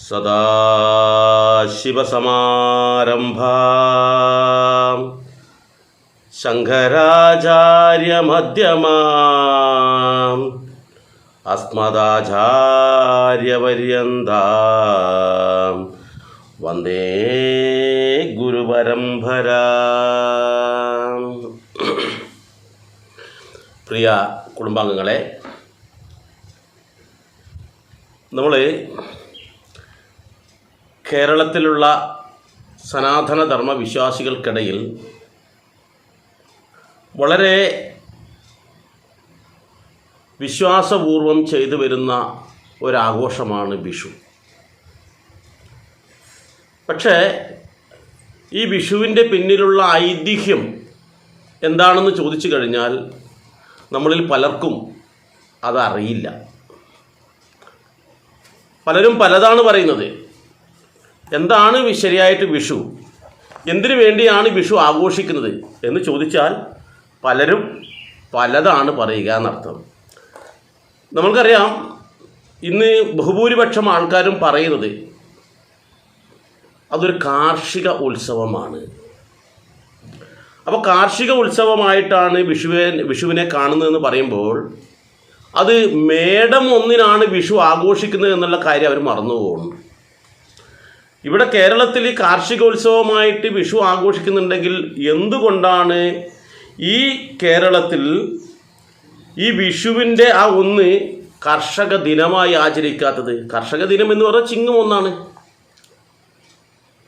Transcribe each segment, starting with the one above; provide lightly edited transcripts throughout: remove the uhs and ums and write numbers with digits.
സദാശിവസമാരംഭാം ശങ്കരാചാര്യമധ്യമാം അസ്മദാചാര്യപര്യന്താം വന്ദേ ഗുരുപരമ്പരാം. പ്രിയ കുടുംബാംഗങ്ങളെ, നമ്മൾ കേരളത്തിലുള്ള സനാതനധർമ്മ വിശ്വാസികൾക്കിടയിൽ വളരെ വിശ്വാസപൂർവം ചെയ്തു വരുന്ന ഒരാഘോഷമാണ് വിഷു. പക്ഷേ ഈ വിഷുവിൻ്റെ പിന്നിലുള്ള ഐതിഹ്യം എന്താണെന്ന് ചോദിച്ചു കഴിഞ്ഞാൽ നമ്മളിൽ പലർക്കും അതറിയില്ല. പലരും പലതാണ് പറയുന്നത്. എന്താണ് ശരിയായിട്ട് വിഷു, എന്തിനു വേണ്ടിയാണ് വിഷു ആഘോഷിക്കുന്നത് എന്ന് ചോദിച്ചാൽ പലരും പലതാണ് പറയുക എന്നർത്ഥം. നമ്മൾക്കറിയാം, ഇന്ന് ബഹുഭൂരിപക്ഷം ആൾക്കാരും പറയുന്നത് അതൊരു കാർഷിക ഉത്സവമാണ്. അപ്പോൾ കാർഷിക ഉത്സവമായിട്ടാണ് വിഷുവിനെ കാണുന്നതെന്ന് പറയുമ്പോൾ അത് മേടം 1 വിഷു ആഘോഷിക്കുന്നത് എന്നുള്ള കാര്യം അവർ മറന്നു പോകുന്നു. ഇവിടെ കേരളത്തിൽ കാർഷികോത്സവമായിട്ട് വിഷു ആഘോഷിക്കുന്നുണ്ടെങ്കിൽ എന്തുകൊണ്ടാണ് ഈ കേരളത്തിൽ ഈ വിഷുവിൻ്റെ ആ 1 കർഷക ദിനമായി ആചരിക്കാത്തത്? കർഷക ദിനം എന്ന് പറഞ്ഞാൽ ചിങ്ങം 1.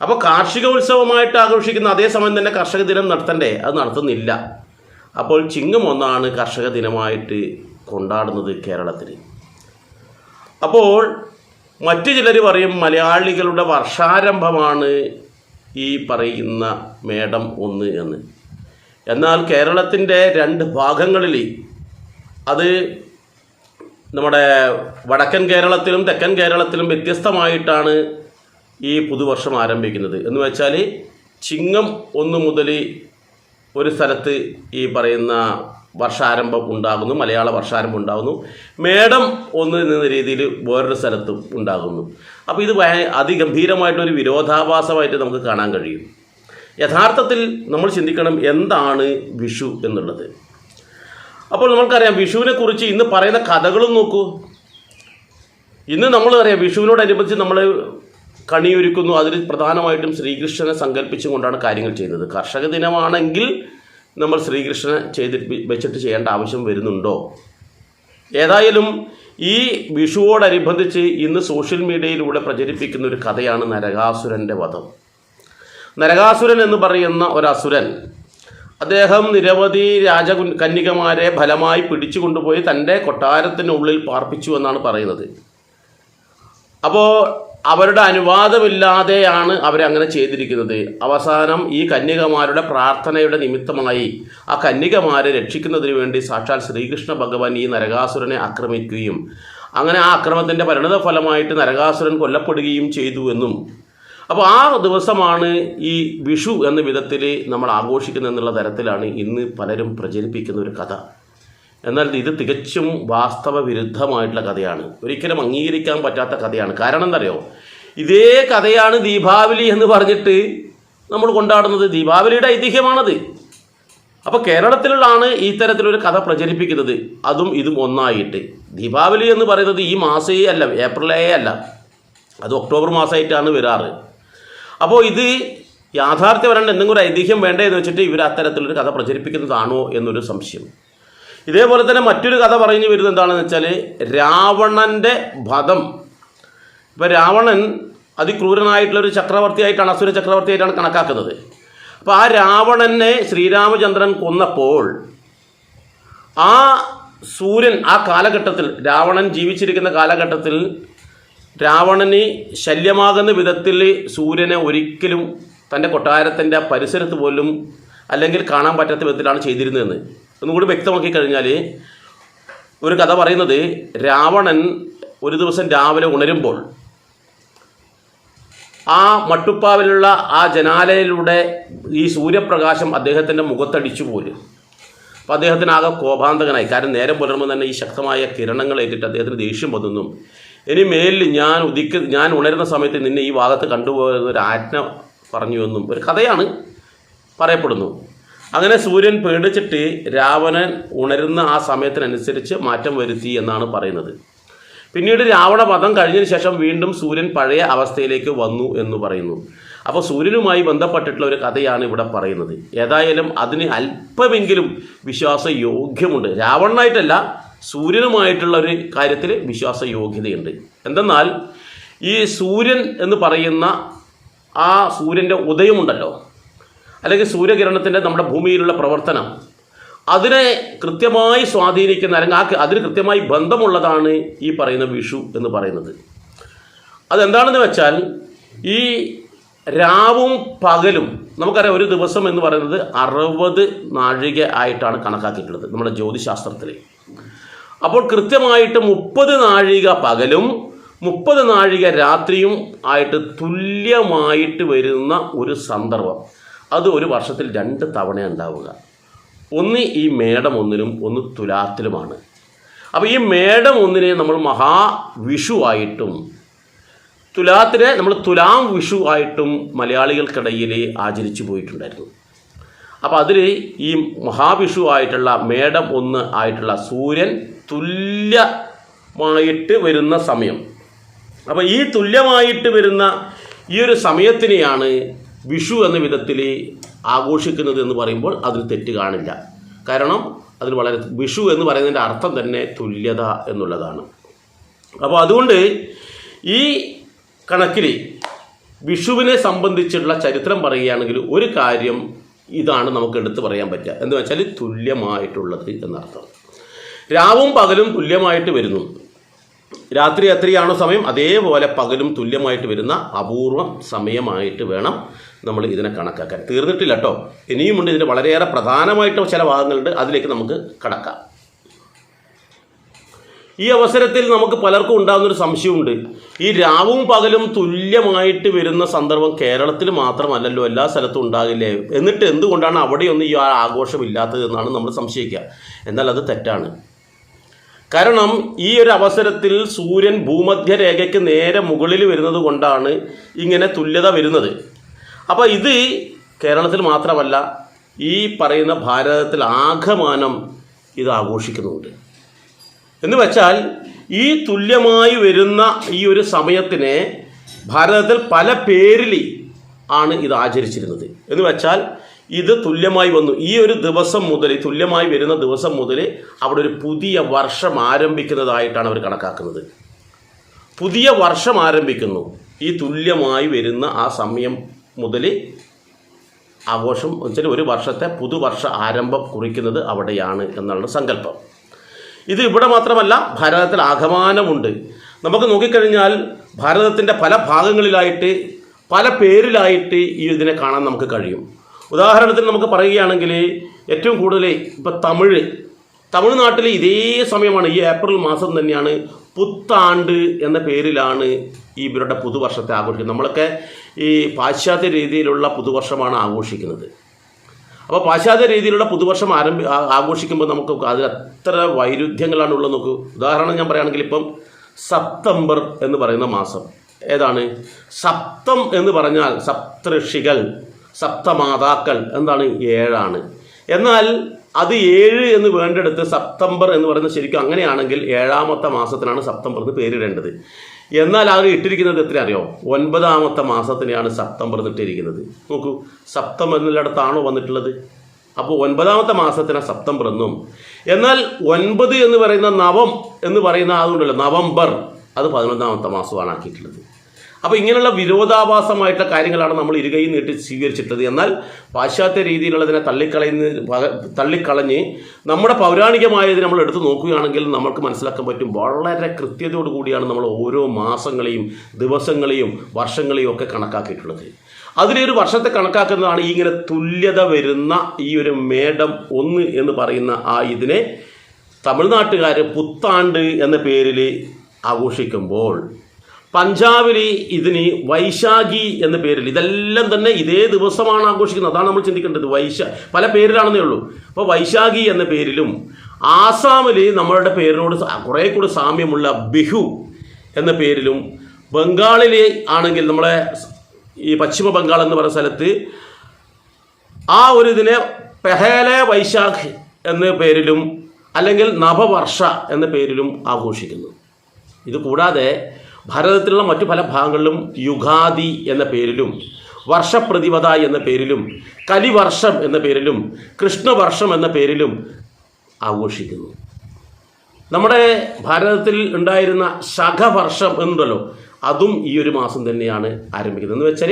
അപ്പോൾ കാർഷികോത്സവമായിട്ട് ആഘോഷിക്കുന്ന അതേസമയം തന്നെ കർഷക ദിനം നടത്തണ്ടേ? അത് നടത്തുന്നില്ല. അപ്പോൾ ചിങ്ങം 1 കർഷക ദിനമായിട്ട് കൊണ്ടാടുന്നത് കേരളത്തിൽ. അപ്പോൾ മറ്റു ചിലർ പറയും മലയാളികളുടെ വർഷാരംഭമാണ് ഈ പറയുന്ന മേടം 1 എന്ന്. എന്നാൽ കേരളത്തിൻ്റെ 2 ഭാഗങ്ങളിൽ, അത് നമ്മുടെ വടക്കൻ കേരളത്തിലും തെക്കൻ കേരളത്തിലും വ്യത്യസ്തമായിട്ടാണ് ഈ പുതുവർഷം ആരംഭിക്കുന്നത്. എന്ന് വെച്ചാൽ ചിങ്ങം 1 മുതൽ ഒരു സ്ഥലത്ത് ഈ പറയുന്ന വർഷാരംഭം ഉണ്ടാകുന്നു, മലയാള വർഷാരംഭം ഉണ്ടാകുന്നു. മേടം 1 എന്ന രീതിയിൽ വേറൊരു സ്ഥലത്തും ഉണ്ടാകുന്നു. അപ്പോൾ ഇത് അതിഗംഭീരമായിട്ടൊരു വിരോധാഭാസമായിട്ട് നമുക്ക് കാണാൻ കഴിയും. യഥാർത്ഥത്തിൽ നമ്മൾ ചിന്തിക്കണം, എന്താണ് വിഷു എന്നുള്ളത്. അപ്പോൾ നമ്മൾക്കറിയാം, വിഷുവിനെക്കുറിച്ച് ഇന്ന് പറയുന്ന കഥകളും നോക്കൂ. ഇന്ന് നമ്മളറിയാം, വിഷുവിനോടനുബന്ധിച്ച് നമ്മൾ കണിയൊരുക്കുന്നു. അതിൽ പ്രധാനമായിട്ടും ശ്രീകൃഷ്ണനെ സങ്കല്പിച്ചുകൊണ്ടാണ് കാര്യങ്ങൾ ചെയ്യുന്നത്. കർഷക ദിനമാണെങ്കിൽ നമ്മൾ ശ്രീകൃഷ്ണനെ വെച്ചിട്ട് ചെയ്യേണ്ട ആവശ്യം വരുന്നുണ്ടോ? ഏതായാലും ഈ വിഷുവോടനുബന്ധിച്ച് ഇന്ന് സോഷ്യൽ മീഡിയയിലൂടെ പ്രചരിപ്പിക്കുന്ന ഒരു കഥയാണ് നരകാസുരൻ്റെ വധം. നരകാസുരൻ എന്ന് പറയുന്ന ഒരസുരൻ, അദ്ദേഹം നിരവധി രാജകന്യകമാരെ ഫലമായി പിടിച്ചു കൊണ്ടുപോയി തൻ്റെ കൊട്ടാരത്തിനുള്ളിൽ പാർപ്പിച്ചു എന്നാണ് പറയുന്നത്. അപ്പോൾ അവരുടെ അനുവാദമില്ലാതെയാണ് അവരങ്ങനെ ചെയ്തിരിക്കുന്നത്. അവസാനം ഈ കന്യകമാരുടെ പ്രാർത്ഥനയുടെ നിമിത്തമായി ആ കന്യകമാരെ രക്ഷിക്കുന്നതിന് വേണ്ടി സാക്ഷാൽ ശ്രീകൃഷ്ണ ഭഗവാൻ ഈ നരകാസുരനെ ആക്രമിക്കുകയും അങ്ങനെ ആ അക്രമത്തിൻ്റെ പരിണത ഫലമായിട്ട് നരകാസുരൻ കൊല്ലപ്പെടുകയും ചെയ്തു എന്നും, അപ്പോൾ ആ ദിവസമാണ് ഈ വിഷു എന്ന വിധത്തിൽ നമ്മൾ ആഘോഷിക്കുന്നത് എന്നുള്ള തരത്തിലാണ് ഇന്ന് പലരും പ്രചരിപ്പിക്കുന്ന ഒരു കഥ. എന്നാൽ ഇത് തികച്ചും വാസ്തവ വിരുദ്ധമായിട്ടുള്ള കഥയാണ്. ഒരിക്കലും അംഗീകരിക്കാൻ പറ്റാത്ത കഥയാണ്. കാരണം എന്തറിയോ? ഇതേ കഥയാണ് ദീപാവലി എന്ന് പറഞ്ഞിട്ട് നമ്മൾ കൊണ്ടാടുന്നത്. ദീപാവലിയുടെ ഐതിഹ്യമാണത്. അപ്പോൾ കേരളത്തിലാണ് ഈ തരത്തിലൊരു കഥ പ്രചരിപ്പിക്കുന്നത്, അതും ഇതും ഒന്നായിട്ട്. ദീപാവലി എന്ന് പറയുന്നത് ഈ മാസേ അല്ല, ഏപ്രിലേ അല്ല, അത് ഒക്ടോബർ മാസമായിട്ടാണ് വരാറ്. അപ്പോൾ ഇത് യാഥാർത്ഥ്യപരമായ എന്തെങ്കിലും ഒരു ഐതിഹ്യം വേണ്ടേ എന്ന് വെച്ചിട്ട് ഇവർ അത്തരത്തിലൊരു കഥ പ്രചരിപ്പിക്കുന്നതാണോ എന്നൊരു സംശയം. ഇതേപോലെ തന്നെ മറ്റൊരു കഥ പറഞ്ഞു വരുന്നത് എന്താണെന്ന് വെച്ചാൽ രാവണൻ്റെ വധം. ഇപ്പോൾ രാവണൻ അതിക്രൂരനായിട്ടുള്ളൊരു ചക്രവർത്തിയായിട്ടാണ്, അസുര ചക്രവർത്തിയായിട്ടാണ് കണക്കാക്കുന്നത്. അപ്പോൾ ആ രാവണനെ ശ്രീരാമചന്ദ്രൻ കൊന്നപ്പോൾ ആ സൂര്യൻ ആ കാലഘട്ടത്തിൽ, രാവണൻ ജീവിച്ചിരിക്കുന്ന കാലഘട്ടത്തിൽ രാവണന് ശല്യമാകുന്ന വിധത്തിൽ സൂര്യനെ ഒരിക്കലും തൻ്റെ കൊട്ടാരത്തിൻ്റെ പരിസരത്ത് പോലും അല്ലെങ്കിൽ കാണാൻ പറ്റാത്ത വിധത്തിലാണ് ചെയ്തിരുന്നതെന്ന് ഒന്നുകൂടി വ്യക്തമാക്കി കഴിഞ്ഞാൽ, ഒരു കഥ പറയുന്നത് രാവണൻ ഒരു ദിവസം രാവിലെ ഉണരുമ്പോൾ ആ മട്ടുപ്പാവിലുള്ള ആ ജനാലയിലൂടെ ഈ സൂര്യപ്രകാശം അദ്ദേഹത്തിൻ്റെ മുഖത്തടിച്ചു പോലും. അപ്പോൾ അദ്ദേഹത്തിന് ആകെ കോപാന്തകനായി. കാരണം നേരം പുലർമ്പോൾ തന്നെ ഈ ശക്തമായ കിരണങ്ങൾ ഏറ്റിട്ട് അദ്ദേഹത്തിന് ദേഷ്യം വന്നെന്നും ഇനി മേലിൽ ഞാൻ ഉണരുന്ന സമയത്ത് നിന്നെ ഈ ഭാഗത്ത് കണ്ടുപോകുന്ന ഒരു ആജ്ഞ പറഞ്ഞു എന്നും ഒരു കഥയാണ് പറയപ്പെടുന്നു. അങ്ങനെ സൂര്യൻ പേടിച്ചിട്ട് രാവണൻ ഉണരുന്ന ആ സമയത്തിനനുസരിച്ച് മാറ്റം വരുത്തി എന്നാണ് പറയുന്നത്. പിന്നീട് രാവണ വധം കഴിഞ്ഞതിന് ശേഷം വീണ്ടും സൂര്യൻ പഴയ അവസ്ഥയിലേക്ക് വന്നു എന്ന് പറയുന്നു. അപ്പോൾ സൂര്യനുമായി ബന്ധപ്പെട്ടിട്ടുള്ള ഒരു കഥയാണ് ഇവിടെ പറയുന്നത്. ഏതായാലും അതിന് അല്പമെങ്കിലും വിശ്വാസയോഗ്യമുണ്ട്. രാവണനായിട്ടല്ല, സൂര്യനുമായിട്ടുള്ള ഒരു കാര്യത്തിൽ വിശ്വാസയോഗ്യതയുണ്ട്. എന്തെന്നാൽ ഈ സൂര്യൻ എന്ന് പറയുന്ന ആ സൂര്യൻ്റെ ഉദയമുണ്ടല്ലോ, അല്ലെങ്കിൽ സൂര്യകിരണത്തിൻ്റെ നമ്മുടെ ഭൂമിയിലുള്ള പ്രവർത്തനം, അതിനെ കൃത്യമായി സ്വാധീനിക്കുന്ന അല്ലെങ്കിൽ അതിന് കൃത്യമായി ബന്ധമുള്ളതാണ് ഈ പറയുന്ന വിഷു എന്ന് പറയുന്നത്. അതെന്താണെന്ന് വെച്ചാൽ ഈ രാവും പകലും നമുക്കറിയാം, ഒരു ദിവസം എന്ന് പറയുന്നത് 60 നാഴിക ആയിട്ടാണ് കണക്കാക്കിയിട്ടുള്ളത് നമ്മുടെ ജ്യോതിശാസ്ത്രത്തിൽ. അപ്പോൾ കൃത്യമായിട്ട് 30 നാഴിക പകലും 30 നാഴിക രാത്രിയും ആയിട്ട് തുല്യമായിട്ട് വരുന്ന ഒരു സന്ദർഭം, അത് ഒരു വർഷത്തിൽ 2 തവണ ഉണ്ടാവുക. ഒന്ന് ഈ മേടം 1-ലും ഒന്ന് തുലാത്തിലുമാണ്. അപ്പോൾ ഈ മേടം 1-നെ നമ്മൾ മഹാവിഷുവായിട്ടും തുലാത്തിനെ നമ്മൾ തുലാം വിഷു ആയിട്ടും മലയാളികൾക്കിടയിൽ ആചരിച്ചു പോയിട്ടുണ്ടായിരുന്നു. അപ്പോൾ അതിൽ ഈ മഹാവിഷു ആയിട്ടുള്ള മേടം 1 ആയിട്ടുള്ള സൂര്യൻ തുല്യമായിട്ട് വരുന്ന സമയം, അപ്പോൾ ഈ തുല്യമായിട്ട് വരുന്ന ഈ ഒരു സമയത്തിനെയാണ് വിഷു എന്ന വിധത്തിൽ ആഘോഷിക്കുന്നത് എന്ന് പറയുമ്പോൾ അതിൽ തെറ്റ് കാണില്ല. കാരണം അതിൽ വളരെ വിഷു എന്ന് പറയുന്നതിൻ്റെ അർത്ഥം തന്നെ തുല്യത എന്നുള്ളതാണ്. അപ്പോൾ അതുകൊണ്ട് ഈ കണക്കിൽ വിഷുവിനെ സംബന്ധിച്ചുള്ള ചരിത്രം പറയുകയാണെങ്കിൽ ഒരു കാര്യം ഇതാണ് നമുക്ക് എടുത്തു പറയാൻ പറ്റുക, എന്ന് വെച്ചാൽ തുല്യമായിട്ടുള്ളത് എന്നർത്ഥം. രാവും പകലും തുല്യമായിട്ട് വരുന്നു. രാത്രി എത്രയാണോ സമയം, അതേപോലെ പകലും തുല്യമായിട്ട് വരുന്ന അപൂർവം സമയമായിട്ട് വേണം നമ്മൾ ഇതിനെ കണക്കാക്കാൻ. തീർന്നിട്ടില്ല കേട്ടോ, ഇനിയുമുണ്ട്. ഇതിന് വളരെയേറെ പ്രധാനമായിട്ട് ചില ഭാഗങ്ങളുണ്ട്, അതിലേക്ക് നമുക്ക് കടക്കാം. ഈ അവസരത്തിൽ നമുക്ക് പലർക്കും ഉണ്ടാകുന്നൊരു സംശയമുണ്ട്. ഈ രാവും പകലും തുല്യമായിട്ട് വരുന്ന സന്ദർഭം കേരളത്തിൽ മാത്രമല്ലല്ലോ, എല്ലാ സ്ഥലത്തും ഉണ്ടാകില്ലേ? എന്നിട്ട് എന്തുകൊണ്ടാണ് അവിടെയൊന്നും ഈ ആഘോഷമില്ലാത്തത് എന്നാണ് നമ്മൾ സംശയിക്കുക. എന്നാൽ അത് തെറ്റാണ്. കാരണം ഈ ഒരു അവസരത്തിൽ സൂര്യൻ ഭൂമധ്യരേഖയ്ക്ക് നേരെ മുകളിൽ വരുന്നത് കൊണ്ടാണ് ഇങ്ങനെ തുല്യത വരുന്നത്. അപ്പോൾ ഇത് കേരളത്തിൽ മാത്രമല്ല, ഈ പറയുന്ന ഭാരതത്തിൽ ആകമാനം ഇത് ആഘോഷിക്കുന്നുണ്ട്. എന്ന് വെച്ചാൽ ഈ തുല്യമായി വരുന്ന ഈ ഒരു സമയത്തിനെ ഭാരതത്തിൽ പല പേരിൽ ആണ് ഇത് ആചരിച്ചിരുന്നത്. എന്ന് വെച്ചാൽ ഇത് തുല്യമായി വന്നു, ഈ ഒരു ദിവസം മുതൽ, തുല്യമായി വരുന്ന ദിവസം മുതൽ അവിടെ ഒരു പുതിയ വർഷം ആരംഭിക്കുന്നതായിട്ടാണ് അവർ കണക്കാക്കുന്നത്. പുതിയ വർഷം ആരംഭിക്കുന്നു. ഈ തുല്യമായി വരുന്ന ആ സമയം മുതൽ ആഘോഷം വെച്ചാൽ ഒരു വർഷത്തെ പുതുവർഷ ആരംഭം കുറിക്കുന്നത് അവിടെയാണ് എന്നാണ് സങ്കല്പം. ഇത് ഇവിടെ മാത്രമല്ല, ഭാരതത്തിൽ ആകമാനമുണ്ട്. നമുക്ക് നോക്കിക്കഴിഞ്ഞാൽ ഭാരതത്തിൻ്റെ പല ഭാഗങ്ങളിലായിട്ട് പല പേരിലായിട്ട് ഈ ഇതിനെ കാണാൻ നമുക്ക് കഴിയും. ഉദാഹരണത്തിന് നമുക്ക് പറയുകയാണെങ്കിൽ ഏറ്റവും കൂടുതൽ ഇപ്പോൾ തമിഴ്നാട്ടിൽ ഇതേ സമയമാണ്, ഈ ഏപ്രിൽ മാസം തന്നെയാണ് പുത്താണ്ട് എന്ന പേരിലാണ് ഈ ഇവരുടെ പുതുവർഷത്തെ ആഘോഷിക്കുന്നത്. നമ്മളൊക്കെ ഈ പാശ്ചാത്യ രീതിയിലുള്ള പുതുവർഷമാണ് ആഘോഷിക്കുന്നത്. അപ്പോൾ പാശ്ചാത്യ രീതിയിലുള്ള പുതുവർഷം ആഘോഷിക്കുമ്പോൾ നമുക്ക് അതിൽ എത്ര വൈരുദ്ധ്യങ്ങളാണ് ഉള്ളത് നോക്കൂ. ഉദാഹരണം ഞാൻ പറയുകയാണെങ്കിൽ ഇപ്പം സെപ്റ്റംബർ എന്ന് പറയുന്ന മാസം ഏതാണ്? സപ്തം എന്ന് പറഞ്ഞാൽ സപ്തഋഷികൾ, സപ്തമാതാക്കൾ എന്താണ്? 7ആണ്. എന്നാൽ അത് 7 എന്ന് വേണ്ടെടുത്ത് സെപ്റ്റംബർ എന്ന് പറയുന്നത് ശരിക്കും അങ്ങനെയാണെങ്കിൽ 7ാമത്തെ മാസത്തിനാണ് സെപ്റ്റംബർ എന്ന് പേരിടേണ്ടത്. എന്നാൽ അത് ഇട്ടിരിക്കുന്നത് എത്ര അറിയോ? 9ാമത്തെ മാസത്തിനെയാണ് സെപ്റ്റംബർ എന്നിട്ടിരിക്കുന്നത്. നോക്കൂ, സെപ്റ്റംബർ എന്നിടത്താണോ വന്നിട്ടുള്ളത്? അപ്പോൾ 9ാമത്തെ മാസത്തിനാണ് സെപ്റ്റംബർ എന്നും, എന്നാൽ 9 എന്ന് പറയുന്ന നവം എന്ന് പറയുന്ന അതുകൊണ്ടല്ലോ നവംബർ, അത് 11ാമത്തെ മാസമാണ് ആക്കിയിട്ടുള്ളത്. അപ്പോൾ ഇങ്ങനെയുള്ള വിരോധാഭാസമായിട്ടുള്ള കാര്യങ്ങളാണ് നമ്മൾ ഇരുകൈ നീട്ടി സ്വീകരിച്ചിട്ടുള്ളത്. എന്നാൽ പാശ്ചാത്യ രീതിയിലുള്ളതിനെ തള്ളിക്കളഞ്ഞ് നമ്മുടെ പൗരാണികമായതിനെ നമ്മൾ എടുത്ത് നോക്കുകയാണെങ്കിൽ നമുക്ക് മനസ്സിലാക്കാൻ പറ്റും, വളരെ കൃത്യതയോടു കൂടിയാണ് നമ്മൾ ഓരോ മാസങ്ങളെയും ദിവസങ്ങളെയും വർഷങ്ങളെയും ഒക്കെ കണക്കാക്കിയിട്ടുള്ളത്. അതിലൊരു വർഷത്തെ കണക്കാക്കുന്നതാണ് ഇങ്ങനെ തുല്യത വരുന്ന ഈ ഒരു മേടം 1 എന്ന് പറയുന്ന ആ ഇതിനെ തമിഴ്നാട്ടുകാർ പുത്താണ്ട് എന്ന പേരിൽ ആഘോഷിക്കുമ്പോൾ പഞ്ചാബിൽ ഇതിന് വൈശാഖി എന്ന പേരിൽ, ഇതെല്ലാം തന്നെ ഇതേ ദിവസമാണ് ആഘോഷിക്കുന്നത്. അതാണ് നമ്മൾ ചിന്തിക്കേണ്ടത്. പല പേരിലാണെന്നേ ഉള്ളൂ. അപ്പോൾ വൈശാഖി എന്ന പേരിലും, ആസാമിൽ നമ്മളുടെ പേരിനോട് കുറേ കൂടി സാമ്യമുള്ള ബിഹു എന്ന പേരിലും, ബംഗാളിലെ ആണെങ്കിൽ നമ്മളെ ഈ പശ്ചിമ ബംഗാൾ എന്ന് പറയുന്ന സ്ഥലത്ത് ആ ഒരു ഇതിനെ പെഹേലെ വൈശാഖ് എന്ന പേരിലും അല്ലെങ്കിൽ നവവർഷ എന്ന പേരിലും ആഘോഷിക്കുന്നു. ഇത് കൂടാതെ ഭാരതത്തിലുള്ള മറ്റു പല ഭാഗങ്ങളിലും യുഗാദി എന്ന പേരിലും, വർഷപ്രതിപദ എന്ന പേരിലും, കലിവർഷം എന്ന പേരിലും, കൃഷ്ണവർഷം എന്ന പേരിലും ആഘോഷിക്കുന്നു. നമ്മുടെ ഭാരതത്തിൽ ഉണ്ടായിരുന്ന ശകവർഷം എന്നുണ്ടല്ലോ, അതും ഈ ഒരു മാസം തന്നെയാണ് ആരംഭിക്കുന്നത്. എന്ന് വെച്ചാൽ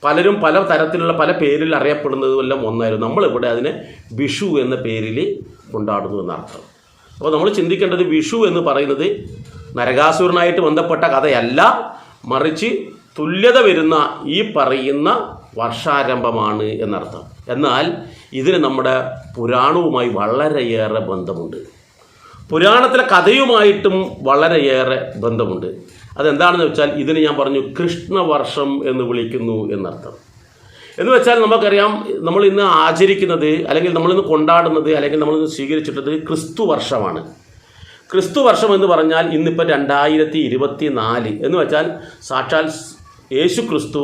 പലരും പല തരത്തിലുള്ള പല പേരിൽ അറിയപ്പെടുന്നതുമെല്ലാം ഒന്നായിരുന്നു. നമ്മളിവിടെ അതിനെ വിഷു എന്ന പേരിൽ കൊണ്ടാടുന്നു എന്നർത്ഥം. അപ്പോൾ നമ്മൾ ചിന്തിക്കേണ്ടത് വിഷു എന്ന് പറയുന്നത് നരകാസുരനായിട്ട് ബന്ധപ്പെട്ട കഥയല്ല, മറിച്ച് തുല്യത വരുന്ന ഈ പറയുന്ന വർഷാരംഭമാണ് എന്നർത്ഥം. എന്നാൽ ഇതിന് നമ്മുടെ പുരാണവുമായി വളരെയേറെ ബന്ധമുണ്ട്. പുരാണത്തിലെ കഥയുമായിട്ടും വളരെയേറെ ബന്ധമുണ്ട്. അതെന്താണെന്ന് വെച്ചാൽ ഇതിന് ഞാൻ പറഞ്ഞു കൃഷ്ണവർഷം എന്ന് വിളിക്കുന്നു എന്നർത്ഥം. എന്ന് വെച്ചാൽ നമുക്കറിയാം, നമ്മൾ ഇന്ന് ആചരിക്കുന്നത് അല്ലെങ്കിൽ നമ്മളിന്ന് കൊണ്ടാടുന്നത് അല്ലെങ്കിൽ നമ്മളിന്ന് സ്വീകരിച്ചിട്ടുള്ളത് ക്രിസ്തു വർഷമാണ്. ക്രിസ്തു വർഷം എന്ന് പറഞ്ഞാൽ ഇന്നിപ്പോൾ 2024 എന്ന് വെച്ചാൽ സാക്ഷാൽ യേശു ക്രിസ്തു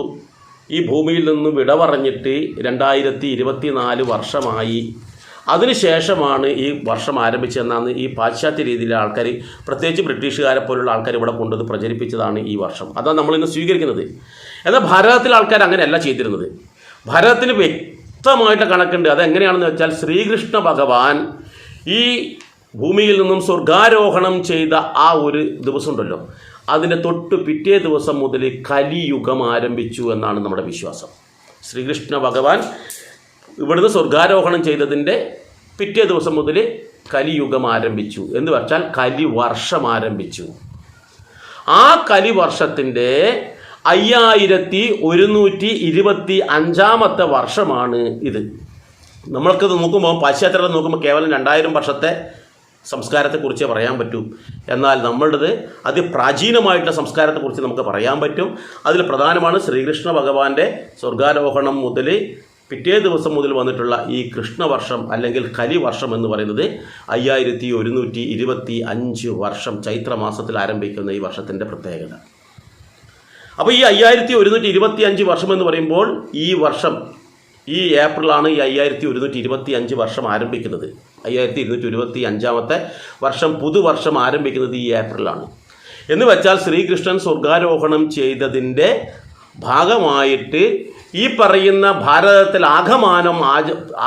ഈ ഭൂമിയിൽ നിന്നും വിട പറഞ്ഞിട്ട് 2024 വർഷമായി. അതിനുശേഷമാണ് ഈ വർഷം ആരംഭിച്ചതെന്നാണ് ഈ പാശ്ചാത്യ രീതിയിലെ ആൾക്കാർ, പ്രത്യേകിച്ച് ബ്രിട്ടീഷുകാരെ പോലുള്ള ആൾക്കാർ ഇവിടെ കൊണ്ടുവന്ന് പ്രചരിപ്പിച്ചതാണ് ഈ വർഷം. അതാണ് നമ്മളിന്ന് സ്വീകരിക്കുന്നത്. എന്നാൽ ഭാരതത്തിലെ ആൾക്കാർ അങ്ങനെയല്ല ചെയ്തിരുന്നത്. ഭാരതത്തിന് വ്യക്തമായിട്ട് കണക്കുണ്ട്. അതെങ്ങനെയാണെന്ന് വെച്ചാൽ ശ്രീകൃഷ്ണ ഭഗവാൻ ഈ ഭൂമിയിൽ നിന്നും സ്വർഗാരോഹണം ചെയ്ത ആ ഒരു ദിവസം ഉണ്ടല്ലോ, അതിൻ്റെ തൊട്ട് പിറ്റേ ദിവസം മുതൽ കലിയുഗം ആരംഭിച്ചു എന്നാണ് നമ്മുടെ വിശ്വാസം. ശ്രീകൃഷ്ണ ഭഗവാൻ ഇവിടുന്ന് സ്വർഗാരോഹണം ചെയ്തതിൻ്റെ പിറ്റേ ദിവസം മുതൽ കലിയുഗം ആരംഭിച്ചു എന്ന് വെച്ചാൽ കലിവർഷം ആരംഭിച്ചു. ആ കലിവർഷത്തിൻ്റെ 5125 വർഷമാണ് ഇത്. നമ്മൾക്കത് നോക്കുമ്പോൾ പാശ്ചാത്യത്തിൽ നോക്കുമ്പോൾ കേവലം 2000 വർഷത്തെ സംസ്കാരത്തെക്കുറിച്ചേ പറയാൻ പറ്റൂ. എന്നാൽ നമ്മളുടേത് അതിപ്രാചീനമായിട്ടുള്ള സംസ്കാരത്തെക്കുറിച്ച് നമുക്ക് പറയാൻ പറ്റും. അതിൽ പ്രധാനമാണ് ശ്രീകൃഷ്ണ ഭഗവാന്റെ സ്വർഗാരോഹണം മുതൽ പിറ്റേ ദിവസം മുതൽ വന്നിട്ടുള്ള ഈ കൃഷ്ണവർഷം അല്ലെങ്കിൽ കലിവർഷം എന്ന് പറയുന്നത് 5125 വർഷം ചൈത്രമാസത്തിൽ ആരംഭിക്കുന്ന ഈ വർഷത്തിൻ്റെ പ്രത്യേകത. അപ്പോൾ ഈ 5125 വർഷം എന്ന് പറയുമ്പോൾ ഈ വർഷം ഈ ഏപ്രിലാണ് ഈ 5125 വർഷം ആരംഭിക്കുന്നത്. 5225 വർഷം പുതുവർഷം ആരംഭിക്കുന്നത് ഈ ഏപ്രിലാണ്. എന്ന് വെച്ചാൽ ശ്രീകൃഷ്ണൻ സ്വർഗാരോഹണം ചെയ്തതിൻ്റെ ഭാഗമായിട്ട് ഈ പറയുന്ന ഭാരതത്തിൽ ആകമാനം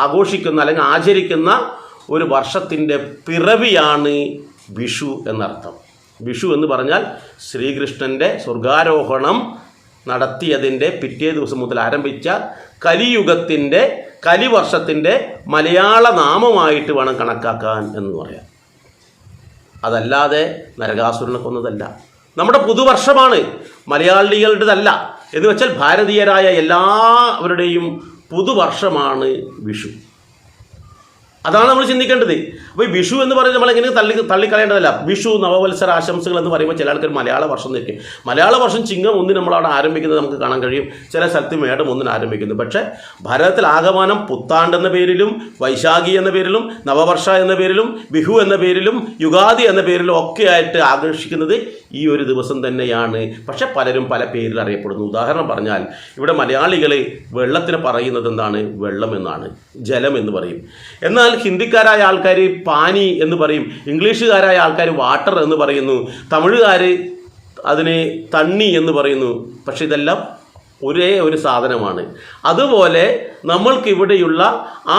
ആഘോഷിക്കുന്ന അല്ലെങ്കിൽ ആചരിക്കുന്ന ഒരു വർഷത്തിൻ്റെ പിറവിയാണ് വിഷു എന്നർത്ഥം. വിഷു എന്ന് പറഞ്ഞാൽ ശ്രീകൃഷ്ണൻ്റെ സ്വർഗാരോഹണം നടത്തിയതിൻ്റെ പിറ്റേ ദിവസം മുതൽ ആരംഭിച്ച കലിയുഗത്തിൻ്റെ കലിവർഷത്തിൻ്റെ മലയാള നാമമായിട്ട് വേണം കണക്കാക്കാൻ എന്ന് പറയാം. അതല്ലാതെ നരകാസുരനെ കൊന്നതല്ല. നമ്മുടെ പുതുവർഷമാണ്, മലയാളികളുടേതല്ല. എന്ന് വെച്ചാൽ ഭാരതീയരായ എല്ലാവരുടെയും പുതുവർഷമാണ് വിഷു. അതാണ് നമ്മൾ ചിന്തിക്കേണ്ടത്. അപ്പോൾ ഈ വിഷു എന്ന് പറയുന്നത് നമ്മളെങ്ങനെ തള്ളിക്കളയേണ്ടതല്ല. വിഷു നവവത്സര ആശംസകൾ എന്ന് പറയുമ്പോൾ ചില ആൾക്കാർ മലയാള വർഷം നിൽക്കും. മലയാള വർഷം ചിങ്ങം 1 നമ്മളവിടെ ആരംഭിക്കുന്നത് നമുക്ക് കാണാൻ കഴിയും. ചില സ്ഥലത്ത് മേടം 1 ആരംഭിക്കുന്നു. പക്ഷേ ഭാരതത്തിൽ ആകമാനം പുത്താണ്ട് എന്ന പേരിലും വൈശാഖി എന്ന പേരിലും നവവർഷ എന്ന പേരിലും ബിഹു എന്ന പേരിലും യുഗാദി എന്ന പേരിലും ഒക്കെ ആയിട്ട് ആഘോഷിക്കുന്നത് ഈ ഒരു ദിവസം തന്നെയാണ്. പക്ഷെ പലരും പല പേരിൽ അറിയപ്പെടുന്നു. ഉദാഹരണം പറഞ്ഞാൽ ഇവിടെ മലയാളികൾ വെള്ളത്തിന് പറയുന്നത് എന്താണ്? വെള്ളം എന്നാണ്, ജലം എന്ന് പറയും. എന്നാൽ ഹിന്ദിക്കാരായ ആൾക്കാർ പാനി എന്ന് പറയും, ഇംഗ്ലീഷുകാരായ ആൾക്കാർ വാട്ടർ എന്ന് പറയുന്നു, തമിഴുകാർ അതിന് തണ്ണി എന്ന് പറയുന്നു. പക്ഷെ ഇതെല്ലാം ഒരേ ഒരു സാധനമാണ്. അതുപോലെ നമ്മൾക്കിവിടെയുള്ള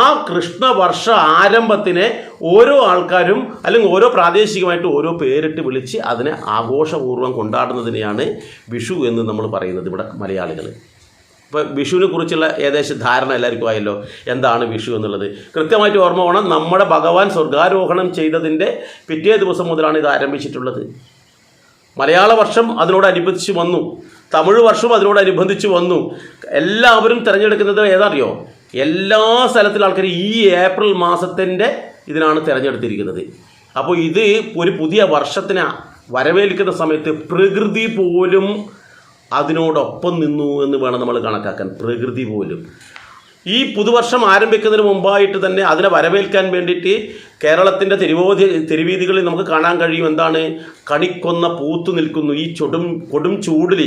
ആ കൃഷ്ണവർഷ ആരംഭത്തിനെ ഓരോ ആൾക്കാരും അല്ലെങ്കിൽ ഓരോ പ്രാദേശികമായിട്ട് ഓരോ പേരിട്ട് വിളിച്ച് അതിനെ ആഘോഷപൂർവ്വം കൊണ്ടാടുന്നതിനെയാണ് വിഷു എന്ന് നമ്മൾ പറയുന്നത് ഇവിടെ മലയാളികൾ. ഇപ്പോൾ വിഷുവിനെ കുറിച്ചുള്ള ഏകദേശം ധാരണ എല്ലാവർക്കും ആയല്ലോ, എന്താണ് വിഷു എന്നുള്ളത് കൃത്യമായിട്ട് ഓർമ്മ വേണം. നമ്മുടെ ഭഗവാൻ സ്വർഗാരോഹണം ചെയ്തതിൻ്റെ പിറ്റേ ദിവസം മുതലാണ് ഇത് ആരംഭിച്ചിട്ടുള്ളത്. മലയാള വർഷം അതിനോടനുബന്ധിച്ച് വന്നു, തമിഴ് വർഷവും അതിനോടനുബന്ധിച്ച് വന്നു. എല്ലാവരും തിരഞ്ഞെടുക്കുന്നത് ഏതറിയോ? എല്ലാ സ്ഥലത്തിലും ആൾക്കാർ ഈ ഏപ്രിൽ മാസത്തിൻ്റെ ഇതിനാണ് തിരഞ്ഞെടുത്തിരിക്കുന്നത്. അപ്പോൾ ഇത് ഒരു പുതിയ വർഷത്തിനെ വരവേൽക്കുന്ന സമയത്ത് പ്രകൃതി പോലും അതിനോടൊപ്പം നിന്നു എന്ന് വേണം നമ്മൾ കണക്കാക്കാൻ. പ്രകൃതി പോലും ഈ പുതുവർഷം ആരംഭിക്കുന്നതിന് മുമ്പായിട്ട് തന്നെ അതിനെ വരവേൽക്കാൻ വേണ്ടിയിട്ട് കേരളത്തിൻ്റെ തെരുവീതികളിൽ നമുക്ക് കാണാൻ കഴിയും. എന്താണ്? കണിക്കൊന്ന പൂത്തു നിൽക്കുന്നു. ഈ കൊടും ചൂടിൽ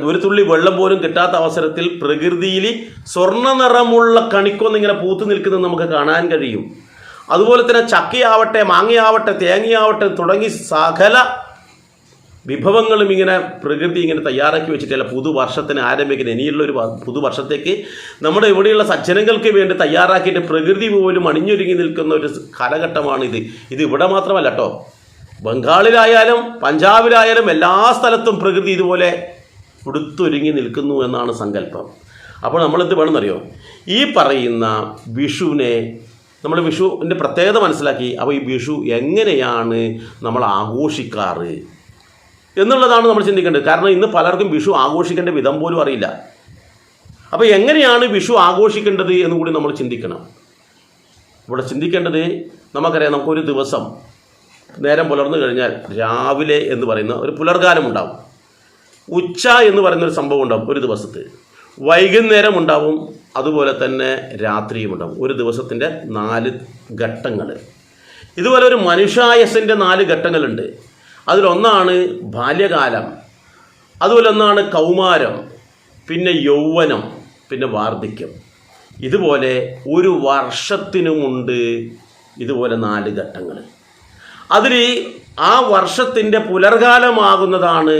ഒരു തുള്ളി വെള്ളം പോലും കിട്ടാത്ത അവസരത്തിൽ പ്രകൃതിയിൽ സ്വർണ്ണ നിറമുള്ള കണിക്കൊന്ന ഇങ്ങനെ പൂത്തു നിൽക്കുന്നത് നമുക്ക് കാണാൻ കഴിയും. അതുപോലെ തന്നെ ചക്കയാവട്ടെ, മാങ്ങയാവട്ടെ, തേങ്ങയാവട്ടെ തുടങ്ങി സകല വിഭവങ്ങളും ഇങ്ങനെ പ്രകൃതി ഇങ്ങനെ തയ്യാറാക്കി വെച്ചിട്ടല്ല പുതുവർഷത്തിന് ആരംഭിക്കുന്നത്. ഇനിയുള്ളൊരു പുതുവർഷത്തേക്ക് നമ്മുടെ ഇവിടെയുള്ള സജ്ജനങ്ങൾക്ക് വേണ്ടി തയ്യാറാക്കിയിട്ട് പ്രകൃതി പോലും അണിഞ്ഞൊരുങ്ങി നിൽക്കുന്ന ഒരു കാലഘട്ടമാണിത്. ഇത് ഇവിടെ മാത്രമല്ല കേട്ടോ, ബംഗാളിലായാലും പഞ്ചാബിലായാലും എല്ലാ സ്ഥലത്തും പ്രകൃതി ഇതുപോലെ ഉടുത്തൊരുങ്ങി നിൽക്കുന്നു എന്നാണ് സങ്കല്പം. അപ്പോൾ നമ്മളെന്ത് വേണമെന്നറിയോ? ഈ പറയുന്ന വിഷുവിനെ നമ്മൾ വിഷുവിൻ്റെ പ്രത്യേകത മനസ്സിലാക്കി. അപ്പോൾ ഈ വിഷു എങ്ങനെയാണ് നമ്മൾ ആഘോഷിക്കാറ് എന്നുള്ളതാണ് നമ്മൾ ചിന്തിക്കേണ്ടത്. കാരണം ഇന്ന് പലർക്കും വിഷു ആഘോഷിക്കേണ്ട വിധം പോലും അറിയില്ല. അപ്പോൾ എങ്ങനെയാണ് വിഷു ആഘോഷിക്കേണ്ടത് എന്ന് കൂടി നമ്മൾ ചിന്തിക്കണം. ഇവിടെ ചിന്തിക്കേണ്ടത് നമുക്കറിയാം, നമുക്കൊരു ദിവസം നേരം പുലർന്നു കഴിഞ്ഞാൽ രാവിലെ എന്ന് പറയുന്ന ഒരു പുലർകാലം ഉണ്ടാവും, ഉച്ച എന്ന് പറയുന്നൊരു സംഭവം ഉണ്ടാവും ഒരു ദിവസത്ത്, വൈകുന്നേരം ഉണ്ടാവും, അതുപോലെ തന്നെ രാത്രിയും ഉണ്ടാവും. ഒരു ദിവസത്തിൻ്റെ 4 ഘട്ടങ്ങൾ. ഇതുപോലെ ഒരു മനുഷ്യായസിൻ്റെ 4 ഘട്ടങ്ങളുണ്ട്. അതിലൊന്നാണ് ബാല്യകാലം, അതുപോലെ ഒന്നാണ് കൗമാരം, പിന്നെ യൗവനം, പിന്നെ വാർദ്ധക്യം. ഇതുപോലെ ഒരു വർഷത്തിനുമുണ്ട് ഇതുപോലെ 4 ഘട്ടങ്ങൾ. അതിൽ ആ വർഷത്തിൻ്റെ പുലർകാലമാകുന്നതാണ്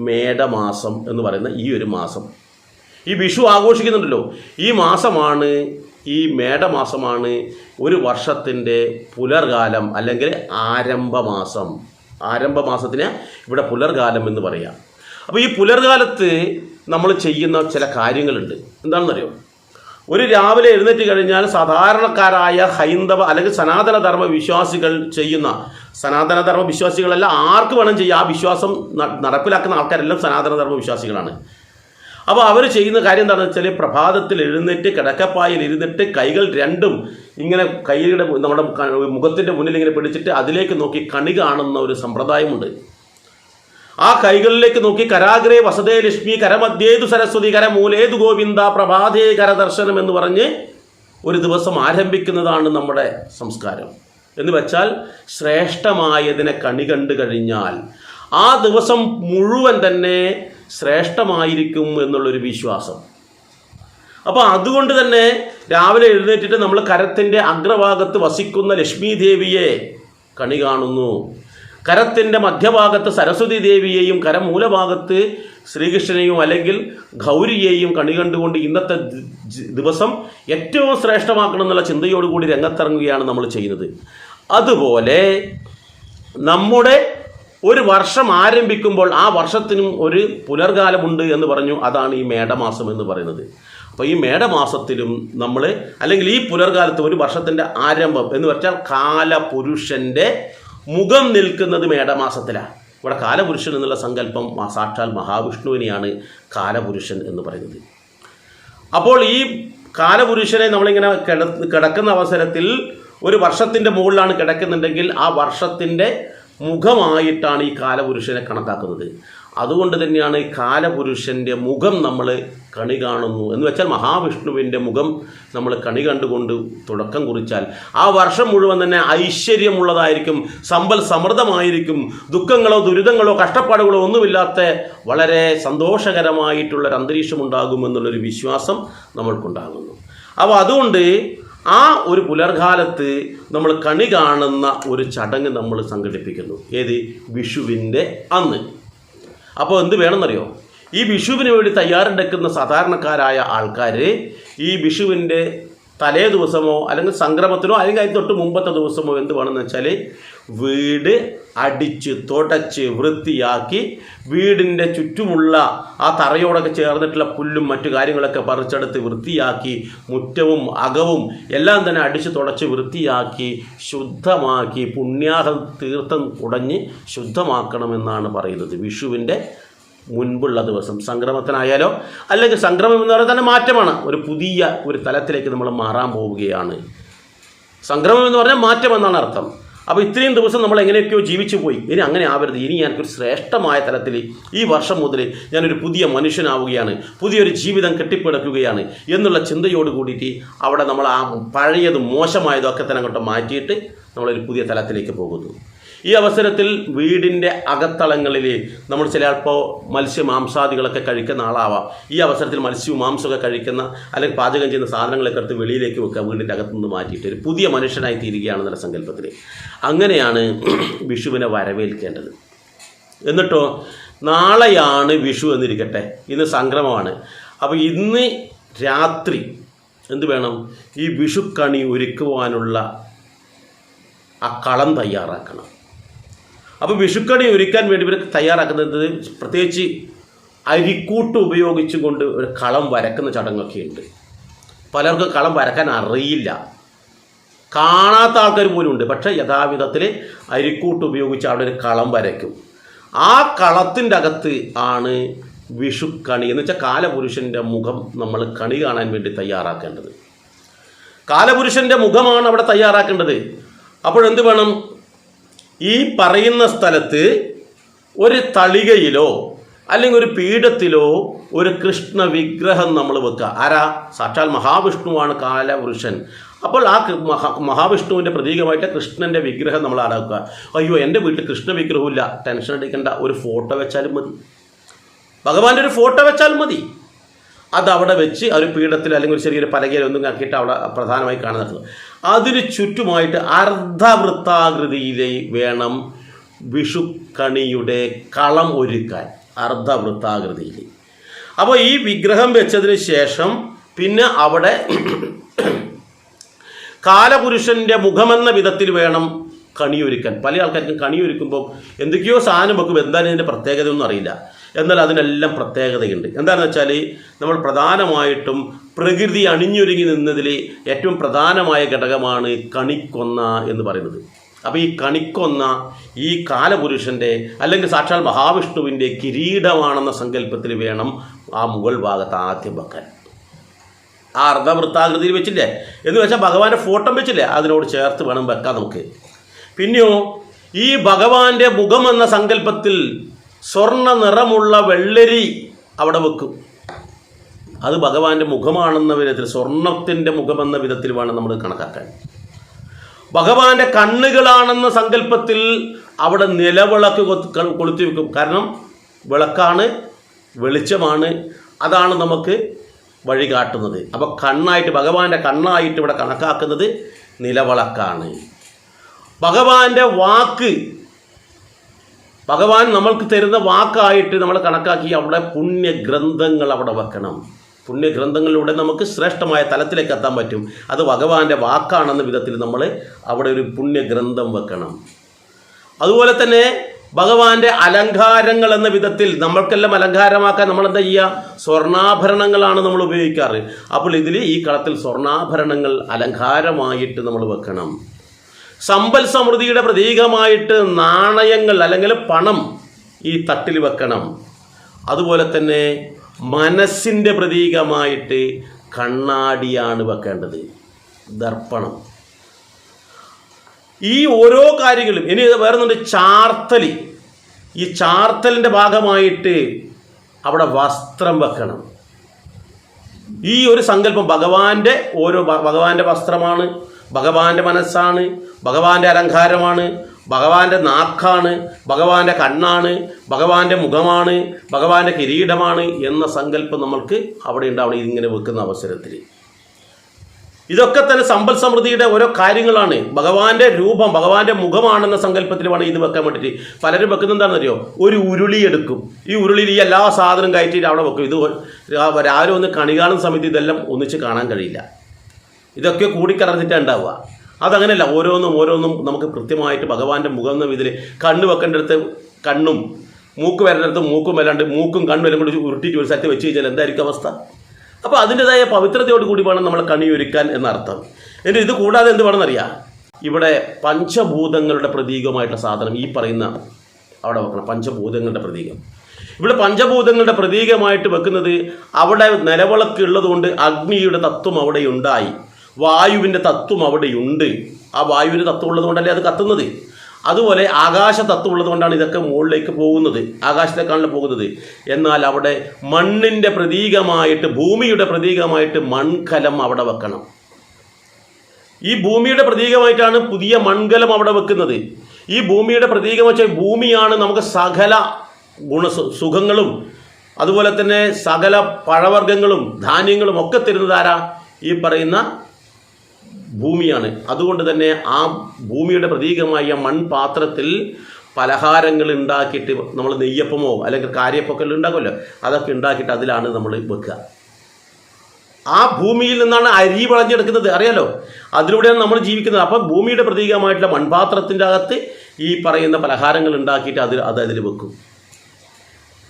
മേടമാസം എന്ന് പറയുന്ന ഈ ഒരു മാസം. ഈ വിഷു ആഘോഷിക്കുന്നുണ്ടല്ലോ, ഈ മാസമാണ്, ഈ മേടമാസമാണ് ഒരു വർഷത്തിൻ്റെ പുലർകാലം അല്ലെങ്കിൽ ആരംഭമാസം. ആരംഭമാസത്തിന് ഇവിടെ പുലർകാലം എന്ന് പറയാം. അപ്പോൾ ഈ പുലർകാലത്ത് നമ്മൾ ചെയ്യുന്ന ചില കാര്യങ്ങളുണ്ട്. എന്താണെന്നറിയോ? ഒരു രാവിലെ എഴുന്നേറ്റ് കഴിഞ്ഞാൽ സാധാരണക്കാരായ ഹൈന്ദവ അല്ലെങ്കിൽ സനാതനധർമ്മ വിശ്വാസികൾ ചെയ്യുന്ന, സനാതനധർമ്മ വിശ്വാസികളല്ല ആർക്ക് വേണം ചെയ്യാം, ആ വിശ്വാസം നടപ്പിലാക്കുന്ന ആൾക്കാരെല്ലാം സനാതനധർമ്മ വിശ്വാസികളാണ്. അപ്പോൾ അവർ ചെയ്യുന്ന കാര്യം എന്താണെന്ന് വെച്ചാൽ പ്രഭാതത്തിൽ എഴുന്നേറ്റ് കിടക്കപ്പായിൽ ഇരുന്നിട്ട് കൈകൾ രണ്ടും ഇങ്ങനെ കൈയുടെ നമ്മുടെ മുഖത്തിൻ്റെ മുന്നിൽ ഇങ്ങനെ പിടിച്ചിട്ട് അതിലേക്ക് നോക്കി കണി കാണുന്ന ഒരു സമ്പ്രദായമുണ്ട്. ആ കൈകളിലേക്ക് നോക്കി കരാഗ്രേ വസതേ ലക്ഷ്മി കരമധ്യേതു സരസ്വതി കരമൂലേതു ഗോവിന്ദ പ്രഭാതേ കരദർശനം എന്ന് പറഞ്ഞ് ഒരു ദിവസം ആരംഭിക്കുന്നതാണ് നമ്മുടെ സംസ്കാരം. എന്ന് വെച്ചാൽ ശ്രേഷ്ഠമായതിനെ കണി കണ്ടു കഴിഞ്ഞാൽ ആ ദിവസം മുഴുവൻ തന്നെ ശ്രേഷ്ഠമായിരിക്കും എന്നുള്ളൊരു വിശ്വാസം. അപ്പോൾ അതുകൊണ്ട് തന്നെ രാവിലെ എഴുന്നേറ്റിട്ട് നമ്മൾ കരത്തിൻ്റെ അഗ്രഭാഗത്ത് വസിക്കുന്ന ലക്ഷ്മി ദേവിയെ കണി കാണുന്നു, കരത്തിൻ്റെ മധ്യഭാഗത്ത് സരസ്വതി ദേവിയെയും കരമൂലഭാഗത്ത് ശ്രീകൃഷ്ണനെയും അല്ലെങ്കിൽ ഗൗരിയെയും കണി കണ്ടുകൊണ്ട് ഇന്നത്തെ ദിവസം ഏറ്റവും ശ്രേഷ്ഠമാക്കണം എന്നുള്ള ചിന്തയോടുകൂടി രംഗത്തിറങ്ങുകയാണ് നമ്മൾ ചെയ്യുന്നത്. അതുപോലെ നമ്മുടെ ഒരു വർഷം ആരംഭിക്കുമ്പോൾ ആ വർഷത്തിനും ഒരു പുലർകാലമുണ്ട് എന്ന് പറഞ്ഞു. അതാണ് ഈ മേടമാസം എന്ന് പറയുന്നത്. അപ്പോൾ ഈ മേടമാസത്തിലും നമ്മൾ അല്ലെങ്കിൽ ഈ പുലർകാലത്ത് ഒരു വർഷത്തിൻ്റെ ആരംഭം എന്ന് വെച്ചാൽ കാലപുരുഷൻ്റെ മുഖം നിൽക്കുന്നത് മേടമാസത്തിലാണ്. ഇവിടെ കാലപുരുഷൻ എന്നുള്ള സങ്കല്പം സാക്ഷാൽ മഹാവിഷ്ണുവിനെയാണ് കാലപുരുഷൻ എന്ന് പറയുന്നത്. അപ്പോൾ ഈ കാലപുരുഷനെ നമ്മളിങ്ങനെ കിടക്കുന്ന അവസരത്തിൽ ഒരു വർഷത്തിൻ്റെ മുകളിലാണ് കിടക്കുന്നുണ്ടെങ്കിൽ ആ വർഷത്തിൻ്റെ മുഖമായിട്ടാണ് ഈ കാലപുരുഷനെ കണക്കാക്കുന്നത്. അതുകൊണ്ട് തന്നെയാണ് കാലപുരുഷൻ്റെ മുഖം നമ്മൾ കണി കാണുന്നു എന്ന് വെച്ചാൽ മഹാവിഷ്ണുവിൻ്റെ മുഖം നമ്മൾ കണി കണ്ടുകൊണ്ട് തുടക്കം കുറിച്ചാൽ ആ വർഷം മുഴുവൻ തന്നെ ഐശ്വര്യമുള്ളതായിരിക്കും, സമ്പൽ സമൃദ്ധമായിരിക്കും, ദുഃഖങ്ങളോ ദുരിതങ്ങളോ കഷ്ടപ്പാടുകളോ ഒന്നുമില്ലാത്ത വളരെ സന്തോഷകരമായിട്ടുള്ളൊരു അന്തരീക്ഷം ഉണ്ടാകുമെന്നുള്ളൊരു വിശ്വാസം നമ്മൾക്കുണ്ടാകുന്നു. അപ്പോൾ അതുകൊണ്ട് ആ ഒരു പുലർകാലത്ത് നമ്മൾ കണി കാണുന്ന ഒരു ചടങ്ങ് നമ്മൾ സംഘടിപ്പിക്കുന്നു. ഏത്? വിഷുവിൻ്റെ അന്ന്. അപ്പോൾ എന്ത് വേണമെന്നറിയോ? ഈ വിഷുവിന് വേണ്ടി തയ്യാറെടുക്കുന്ന സാധാരണക്കാരായ ആൾക്കാർ ഈ വിഷുവിൻ്റെ തലേ ദിവസമോ അല്ലെങ്കിൽ സംക്രമത്തിനോ അല്ലെങ്കിൽ അതിന് തൊട്ട് മുമ്പത്തെ ദിവസമോ എന്ത് വേണമെന്ന് വെച്ചാൽ വീട് അടിച്ച് തുടച്ച് വൃത്തിയാക്കി വീടിൻ്റെ ചുറ്റുമുള്ള ആ തറയോടൊക്കെ ചേർന്നിട്ടുള്ള പുല്ലും മറ്റു കാര്യങ്ങളൊക്കെ പറിച്ചെടുത്ത് വൃത്തിയാക്കി മുറ്റവും അകവും എല്ലാം തന്നെ അടിച്ച് തുടച്ച് വൃത്തിയാക്കി ശുദ്ധമാക്കി പുണ്യാഹം തീർത്ഥം കുടഞ്ഞ് ശുദ്ധമാക്കണമെന്നാണ് പറയുന്നത്. വിഷുവിൻ്റെ മുൻപുള്ള ദിവസം സംക്രമത്തിനായാലോ അല്ലെങ്കിൽ സംക്രമം എന്ന് പറയുന്നത് തന്നെ മാറ്റമാണ്, ഒരു പുതിയ ഒരു തലത്തിലേക്ക് നമ്മൾ മാറാൻ പോവുകയാണ്. സംക്രമം എന്ന് പറഞ്ഞാൽ മാറ്റം എന്നാണ് അർത്ഥം. അപ്പോൾ ഇത്രയും ദിവസം നമ്മൾ എങ്ങനെയൊക്കെയോ ജീവിച്ചു പോയി. ഇനി അങ്ങനെ ആവരുത്. ഇനി എനിക്കൊരു ശ്രേഷ്ഠമായ തലത്തിൽ ഈ വർഷം മുതൽ ഞാനൊരു പുതിയ മനുഷ്യനാവുകയാണ്, പുതിയൊരു ജീവിതം കെട്ടിപ്പടുക്കുകയാണ് എന്നുള്ള ചിന്തയോട് കൂടിയിട്ട് അവിടെ നമ്മൾ ആ പഴയതും മോശമായതും ഒക്കെ തന്നെ അങ്ങോട്ട് മാറ്റിയിട്ട് നമ്മളൊരു പുതിയ തലത്തിലേക്ക് പോകുന്നു. ഈ അവസരത്തിൽ വീടിൻ്റെ അകത്തളങ്ങളിൽ നമ്മൾ ചിലപ്പോൾ മത്സ്യമാംസാദികളൊക്കെ കഴിക്കുന്ന ആളാവാം. ഈ അവസരത്തിൽ മത്സ്യവും മാംസമൊക്കെ കഴിക്കുന്ന അല്ലെങ്കിൽ പാചകം ചെയ്യുന്ന സാധനങ്ങളൊക്കെ എടുത്ത് വെളിയിലേക്ക് വെക്കുക, വീടിൻ്റെ അകത്തുനിന്ന് മാറ്റിയിട്ട് ഒരു പുതിയ മനുഷ്യനായി തീരുകയാണെന്നുള്ള സങ്കല്പത്തിൽ. അങ്ങനെയാണ് വിഷുവിനെ വരവേൽക്കേണ്ടത്. എന്നിട്ടോ നാളെയാണ് വിഷു എന്നിരിക്കട്ടെ, ഇന്ന് സംക്രമമാണ്. അപ്പോൾ ഇന്ന് രാത്രി എന്ത് വേണം? ഈ വിഷുക്കണി ഒരുക്കുവാനുള്ള ആ കളം തയ്യാറാക്കണം. അപ്പോൾ വിഷുക്കണി ഒരുക്കാൻ വേണ്ടി ഇവർ തയ്യാറാക്കുന്നത് പ്രത്യേകിച്ച് അരിക്കൂട്ട് ഉപയോഗിച്ചുകൊണ്ട് ഒരു കളം വരക്കുന്ന ചടങ്ങൊക്കെ ഉണ്ട്. പലർക്കും കളം വരക്കാൻ അറിയില്ല, കാണാത്ത ആൾക്കാർ പോലും ഉണ്ട്. പക്ഷേ യഥാവിധത്തിൽ അരിക്കൂട്ട് ഉപയോഗിച്ച് അവിടെ ഒരു കളം വരയ്ക്കും. ആ കളത്തിൻ്റെ അകത്ത് ആണ് വിഷുക്കണി എന്ന് വെച്ചാൽ കാലപുരുഷൻ്റെ മുഖം നമ്മൾ കണി കാണാൻ വേണ്ടി തയ്യാറാക്കേണ്ടത്. കാലപുരുഷൻ്റെ മുഖമാണ് അവിടെ തയ്യാറാക്കേണ്ടത്. അപ്പോഴെന്ത് വേണം? ഈ പറയുന്ന സ്ഥലത്ത് ഒരു തളികയിലോ അല്ലെങ്കിൽ ഒരു പീഠത്തിലോ ഒരു കൃഷ്ണ വിഗ്രഹം നമ്മൾ വെക്കുക. ആരാ? സാക്ഷാൽ മഹാവിഷ്ണുവാണ് കാലപുരുഷൻ. അപ്പോൾ ആ മഹാവിഷ്ണുവിൻ്റെ പ്രതീകമായിട്ട് കൃഷ്ണൻ്റെ വിഗ്രഹം നമ്മൾ ആടാക്കുക. അയ്യോ, എൻ്റെ വീട്ടിൽ കൃഷ്ണ വിഗ്രഹമില്ല, ടെൻഷൻ അടിക്കേണ്ട, ഒരു ഫോട്ടോ വെച്ചാലും മതി, ഭഗവാന്റെ ഒരു ഫോട്ടോ വെച്ചാലും മതി. അതവിടെ വെച്ച് ഒരു പീഠത്തിൽ അല്ലെങ്കിൽ ഒരു ചെറിയൊരു പലകയിലൊന്നും ആക്കിയിട്ട് അവിടെ പ്രധാനമായി കാണുന്നത്. അതിന് ചുറ്റുമായിട്ട് അർദ്ധവൃത്താകൃതിയിൽ വേണം വിഷുക്കണിയുടെ കളം ഒരുക്കാൻ, അർദ്ധവൃത്താകൃതിയിൽ. അപ്പോൾ ഈ വിഗ്രഹം വെച്ചതിന് ശേഷം പിന്നെ അവിടെ കാലപുരുഷൻ്റെ മുഖമെന്ന വിധത്തിൽ വേണം കണിയൊരുക്കാൻ. പല ആൾക്കാർക്കും കണിയൊരുക്കുമ്പോൾ എന്തൊക്കെയോ സാധനം വെക്കും, എന്താണ് ഇതിൻ്റെ പ്രത്യേകത ഒന്നും അറിയില്ല. എന്നാൽ അതിനെല്ലാം പ്രത്യേകതയുണ്ട്. എന്താണെന്ന് വെച്ചാൽ നമ്മൾ പ്രധാനമായിട്ടും പ്രകൃതി അണിഞ്ഞൊരുങ്ങി നിന്നതിൽ ഏറ്റവും പ്രധാനമായ ഘടകമാണ് കണിക്കൊന്ന എന്ന് പറയുന്നത്. അപ്പോൾ ഈ കണിക്കൊന്ന ഈ കാലപുരുഷൻ്റെ അല്ലെങ്കിൽ സാക്ഷാൽ മഹാവിഷ്ണുവിൻ്റെ കിരീടമാണെന്ന സങ്കല്പത്തിൽ വേണം ആ മുകൾ ഭാഗത്ത് ആദ്യം വെക്കാൻ. ആ അർദ്ധവൃത്താകൃതിയിൽ വെച്ചില്ലേ എന്ന് വെച്ചാൽ ഭഗവാന്റെ ഫോട്ടോ വെച്ചില്ലേ, അതിനോട് ചേർത്ത് വേണം വെക്കാൻ നമുക്ക്. പിന്നെയോ ഈ ഭഗവാന്റെ മുഖം എന്ന സങ്കല്പത്തിൽ സ്വർണ്ണ നിറമുള്ള വെള്ളരി അവിടെ വെക്കും. അത് ഭഗവാന്റെ മുഖമാണെന്ന വിധത്തിൽ, സ്വർണത്തിൻ്റെ മുഖമെന്ന വിധത്തിൽ വേണം നമ്മൾ കണക്കാക്കാൻ. ഭഗവാന്റെ കണ്ണുകളാണെന്ന സങ്കല്പത്തിൽ അവിടെ നിലവിളക്ക് കൊളുത്തി വെക്കും. കാരണം വിളക്കാണ്, വെളിച്ചമാണ്, അതാണ് നമുക്ക് വഴി കാട്ടുന്നത്. അപ്പോൾ കണ്ണായിട്ട്, ഭഗവാന്റെ കണ്ണായിട്ട് ഇവിടെ കണക്കാക്കുന്നത് നിലവിളക്കാണ്. ഭഗവാന്റെ വാക്ക്, ഭഗവാൻ നമ്മൾക്ക് തരുന്ന വാക്കായിട്ട് നമ്മൾ കണക്കാക്കി അവിടെ പുണ്യഗ്രന്ഥങ്ങൾ അവിടെ വെക്കണം. പുണ്യഗ്രന്ഥങ്ങളിലൂടെ നമുക്ക് ശ്രേഷ്ഠമായ തലത്തിലേക്ക് എത്താൻ പറ്റും. അത് ഭഗവാന്റെ വാക്കാണെന്ന വിധത്തിൽ നമ്മൾ അവിടെ ഒരു പുണ്യഗ്രന്ഥം വെക്കണം. അതുപോലെ തന്നെ ഭഗവാന്റെ അലങ്കാരങ്ങൾ എന്ന വിധത്തിൽ നമ്മൾക്കെല്ലാം അലങ്കാരമാക്കാൻ നമ്മൾ എന്താ ചെയ്യുക? സ്വർണ്ണാഭരണങ്ങളാണ് നമ്മൾ ഉപയോഗിക്കാറ്. അപ്പോൾ ഇതിൽ ഈ കളത്തിൽ സ്വർണ്ണാഭരണങ്ങൾ അലങ്കാരമായിട്ട് നമ്മൾ വെക്കണം. സമ്പൽ സമൃദ്ധിയുടെ പ്രതീകമായിട്ട് നാണയങ്ങൾ അല്ലെങ്കിൽ പണം ഈ തട്ടിൽ വെക്കണം. അതുപോലെ തന്നെ മനസ്സിൻ്റെ പ്രതീകമായിട്ട് കണ്ണാടിയാണ് വെക്കേണ്ടത്, ദർപ്പണം. ഈ ഓരോ കാര്യങ്ങളും ഇനി വേറൊന്നുണ്ട്, ചാർത്തൽ. ഈ ചാർത്തലിൻ്റെ ഭാഗമായിട്ട് അവിടെ വസ്ത്രം വെക്കണം. ഈ ഒരു സങ്കല്പം ഭഗവാന്റെ ഭഗവാന്റെ വസ്ത്രമാണ്, ഭഗവാന്റെ മനസ്സാണ്, ഭഗവാന്റെ അലങ്കാരമാണ്, ഭഗവാന്റെ നാക്കാണ്, ഭഗവാന്റെ കണ്ണാണ്, ഭഗവാന്റെ മുഖമാണ്, ഭഗവാന്റെ കിരീടമാണ് എന്ന സങ്കല്പം നമ്മൾക്ക് അവിടെ ഉണ്ടാവണം. ഇതിങ്ങനെ വെക്കുന്ന അവസരത്തിൽ ഇതൊക്കെ തന്നെ സമ്പൽ സമൃദ്ധിയുടെ ഓരോ കാര്യങ്ങളാണ്. ഭഗവാന്റെ രൂപം, ഭഗവാന്റെ മുഖമാണെന്ന സങ്കല്പത്തിൽ വേണം ഇത് വെക്കാൻ വേണ്ടിയിട്ട്. പലരും വെക്കുന്നത് എന്താണെന്നറിയോ? ഒരു ഉരുളി എടുക്കും. ഈ ഉരുളിയിൽ ഈ എല്ലാ സാധനം കയറ്റിയിട്ട് അവിടെ വെക്കും. ഇത് രാവിലെ ഒന്ന് കണി കാണുന്ന സമയത്ത് ഇതെല്ലാം ഒന്നിച്ച് കാണാൻ കഴിയില്ല. ഇതൊക്കെ കൂടിക്കലർന്നിട്ടാണ് ഉണ്ടാവുക. അതങ്ങനെയല്ല, ഓരോന്നും നമുക്ക് കൃത്യമായിട്ട് ഭഗവാന്റെ മുഖം എന്ന ഇതിൽ കണ്ണ് വെക്കേണ്ടടുത്ത് കണ്ണും, മൂക്ക് വരേണ്ടടുത്ത് മൂക്കും വരാണ്ട് മൂക്കും കണ്ണും എല്ലാം കൂടി ഉരുട്ടിയിട്ട് ഒരു സ്ഥലത്ത് വെച്ച് കഴിഞ്ഞാൽ എന്തായിരിക്കും അവസ്ഥ? അപ്പോൾ അതിൻ്റെതായ പവിത്രതയോട് കൂടി വേണം നമ്മൾ കണിയൊരുക്കാൻ എന്നർത്ഥം. എന്നിട്ട് ഇത് കൂടാതെ എന്ത് വേണമെന്നറിയാം? ഇവിടെ പഞ്ചഭൂതങ്ങളുടെ പ്രതീകമായിട്ടുള്ള സാധനം ഈ പറയുന്ന അവിടെ വെക്കണം. പഞ്ചഭൂതങ്ങളുടെ പ്രതീകം. ഇവിടെ പഞ്ചഭൂതങ്ങളുടെ പ്രതീകമായിട്ട് വെക്കുന്നത് അവിടെ നിലവിളക്ക് ഉള്ളതുകൊണ്ട് അഗ്നിയുടെ തത്വം അവിടെ ഉണ്ടായി. വായുവിൻ്റെ തത്വം അവിടെയുണ്ട്. ആ വായുവിൻ്റെ തത്വം ഉള്ളത് കൊണ്ടല്ലേ അത് കത്തുന്നത്. അതുപോലെ ആകാശ തത്വം ഉള്ളത് കൊണ്ടാണ് ഇതൊക്കെ മുകളിലേക്ക് പോകുന്നത്, ആകാശത്തേക്കാണല്ലോ പോകുന്നത്. എന്നാൽ അവിടെ മണ്ണിൻ്റെ പ്രതീകമായിട്ട്, ഭൂമിയുടെ പ്രതീകമായിട്ട് മൺകലം അവിടെ വെക്കണം. ഈ ഭൂമിയുടെ പ്രതീകമായിട്ടാണ് പുതിയ മൺകലം അവിടെ വെക്കുന്നത്. ഈ ഭൂമിയുടെ പ്രതീകം വെച്ചാൽ ഭൂമിയാണ് നമുക്ക് സകല സുഖങ്ങളും അതുപോലെ തന്നെ സകല പഴവർഗ്ഗങ്ങളും ധാന്യങ്ങളും ഒക്കെ തരുന്നത് ആരാ? ഈ പറയുന്ന ഭൂമിയാണ്. അതുകൊണ്ട് തന്നെ ആ ഭൂമിയുടെ പ്രതീകമായ മൺപാത്രത്തിൽ പലഹാരങ്ങൾ ഉണ്ടാക്കിയിട്ട് നമ്മൾ നെയ്യപ്പമോ അല്ലെങ്കിൽ കാര്യപ്പൊക്കെ ഉണ്ടാക്കുമല്ലോ, അതൊക്കെ ഉണ്ടാക്കിയിട്ട് അതിലാണ് നമ്മൾ വെക്കുക. ആ ഭൂമിയിൽ നിന്നാണ് അരി വിളഞ്ഞെടുക്കുന്നത്, അറിയാലോ, അതിലൂടെയാണ് നമ്മൾ ജീവിക്കുന്നത്. അപ്പം ഭൂമിയുടെ പ്രതീകമായിട്ടുള്ള മൺപാത്രത്തിൻ്റെ അകത്ത് ഈ പറയുന്ന പലഹാരങ്ങൾ ഉണ്ടാക്കിയിട്ട് അതിൽ വെക്കും.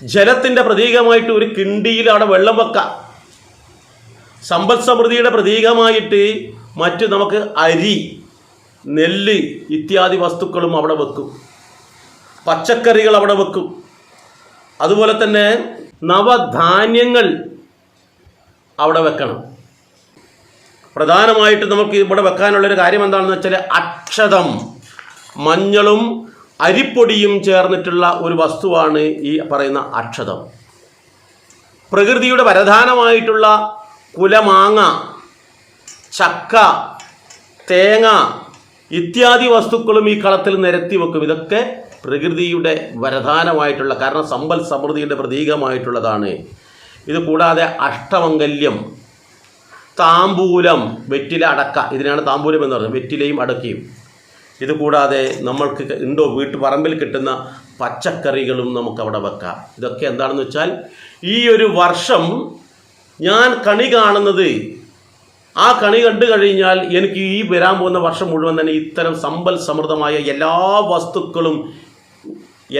ജലത്തിൻ്റെ പ്രതീകമായിട്ട് ഒരു കിണ്ടിയിൽ അവിടെ വെള്ളം വെക്കാം. സമ്പദ് സമൃദ്ധിയുടെ പ്രതീകമായിട്ട് മറ്റ് നമുക്ക് അരി, നെല്ല് ഇത്യാദി വസ്തുക്കളും അവിടെ വെക്കും. പച്ചക്കറികൾ അവിടെ വെക്കും. അതുപോലെ തന്നെ നവധാന്യങ്ങൾ അവിടെ വെക്കണം. പ്രധാനമായിട്ട് നമുക്ക് ഇവിടെ വെക്കാനുള്ളൊരു കാര്യം എന്താണെന്ന് വെച്ചാൽ അക്ഷതം, മഞ്ഞളും അരിപ്പൊടിയും ചേർന്നിട്ടുള്ള ഒരു വസ്തുവാണ് ഈ പറയുന്ന അക്ഷതം. പ്രകൃതിയുടെ വരദാനമായിട്ടുള്ള കുലമാങ്ങ, ചക്ക, തേങ്ങ ഇത്യാദി വസ്തുക്കളും ഈ കളത്തിൽ നിരത്തി വെക്കും. ഇതൊക്കെ പ്രകൃതിയുടെ വരദാനമായിട്ടുള്ള, കാരണം സമ്പൽ സമൃദ്ധിയുടെ പ്രതീകമായിട്ടുള്ളതാണ്. ഇത് കൂടാതെ അഷ്ടമംഗല്യം, താമ്പൂലം, വെറ്റില, അടക്ക, ഇതിനാണ് താമ്പൂലം എന്ന് പറയുന്നത്, വെറ്റിലയും അടക്കയും. ഇത് കൂടാതെ നമ്മൾക്ക് വീട്ടുപറമ്പിൽ കിട്ടുന്ന പച്ചക്കറികളും നമുക്കവിടെ വെക്കാം. ഇതൊക്കെ എന്താണെന്ന് വെച്ചാൽ ഈ ഒരു വർഷം ഞാൻ കണി കാണുന്നത്, ആ കണി കണ്ടു കഴിഞ്ഞാൽ എനിക്ക് ഈ വരാൻ പോകുന്ന വർഷം മുഴുവൻ തന്നെ ഇത്തരം സമ്പൽ സമൃദ്ധമായ എല്ലാ വസ്തുക്കളും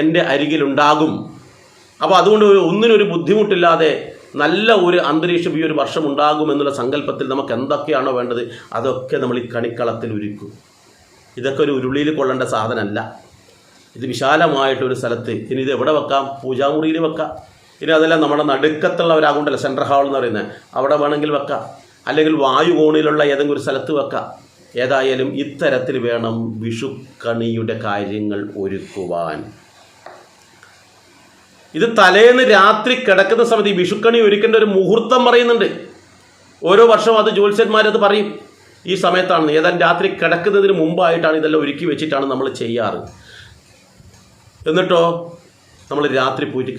എൻ്റെ അരികിലുണ്ടാകും. അപ്പോൾ അതുകൊണ്ട് ഒന്നിനൊരു ബുദ്ധിമുട്ടില്ലാതെ നല്ല ഒരു അന്തരീക്ഷം ഈ ഒരു വർഷം ഉണ്ടാകുമെന്നുള്ള സങ്കല്പത്തിൽ നമുക്ക് എന്തൊക്കെയാണോ വേണ്ടത് അതൊക്കെ നമ്മൾ ഈ കണിക്കളത്തിൽ ഒരുക്കും. ഇതൊക്കെ ഒരു ഉരുളിയിൽ കൊള്ളേണ്ട സാധനമല്ല. ഇത് വിശാലമായിട്ടൊരു സ്ഥലത്ത്, ഇനി ഇത് എവിടെ വെക്കാം? പൂജാമുറിയിൽ വെക്കാം. ഇനി അതെല്ലാം നമ്മുടെ നടുക്കത്തുള്ളവരാകൊണ്ടല്ലോ സെൻട്രൽ ഹാൾ എന്ന് പറയുന്നത്, അവിടെ വേണമെങ്കിൽ വെക്കാം. അല്ലെങ്കിൽ വായുകോണിലുള്ള ഏതെങ്കിലും ഒരു സ്ഥലത്ത് വെക്കാം. ഏതായാലും ഇത്തരത്തിൽ വേണം വിഷുക്കണിയുടെ കാര്യങ്ങൾ ഒരുക്കുവാൻ. ഇത് തലേന്ന് രാത്രി കിടക്കുന്ന സമയത്ത് ഈ വിഷുക്കണി ഒരുക്കേണ്ട ഒരു മുഹൂർത്തം പറയുന്നുണ്ട്. ഓരോ വർഷവും അത് ജ്യോത്സ്യന്മാരത് പറയും. ഈ സമയത്താണ്, ഏതായാലും രാത്രി കിടക്കുന്നതിന് മുമ്പായിട്ടാണ് ഇതെല്ലാം ഒരുക്കി വെച്ചിട്ടാണ് നമ്മൾ ചെയ്യാറ്. എന്നിട്ടോ നമ്മൾ രാത്രി പോയിട്ട്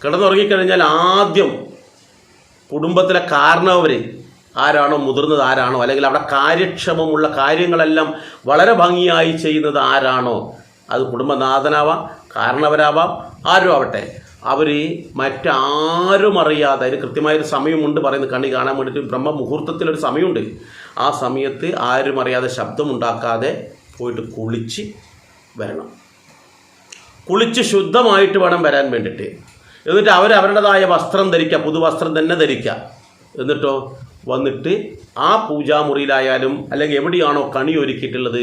കിടന്നുറങ്ങിക്കഴിഞ്ഞാൽ ആദ്യം കുടുംബത്തിലെ കാരണവർ ആരാണോ, മുതിർന്നത് ആരാണോ, അല്ലെങ്കിൽ അവിടെ കാര്യക്ഷമമുള്ള കാര്യങ്ങളെല്ലാം വളരെ ഭംഗിയായി ചെയ്യുന്നത് ആരാണോ, അത് കുടുംബനാഥനാവാം, കാരണവരാവാം, ആരും ആവട്ടെ, അവർ മറ്റാരും അറിയാതെ, അതിന് കൃത്യമായൊരു സമയമുണ്ട് പറയുന്നത്, കണി കാണാൻ വേണ്ടിയിട്ട് ബ്രഹ്മമുഹൂർത്തത്തിലൊരു സമയമുണ്ട്. ആ സമയത്ത് ആരും അറിയാതെ ശബ്ദമുണ്ടാക്കാതെ പോയിട്ട് കുളിച്ച് വരണം. കുളിച്ച് ശുദ്ധമായിട്ട് വേണം വരാൻ വേണ്ടിയിട്ട്. എന്നിട്ട് അവരുടേതായ വസ്ത്രം ധരിക്കുക, പുതുവസ്ത്രം തന്നെ ധരിക്കുക. എന്നിട്ടോ വന്നിട്ട് ആ പൂജാമുറിയിലായാലും അല്ലെങ്കിൽ എവിടെയാണോ കണി ഒരുക്കിയിട്ടുള്ളത്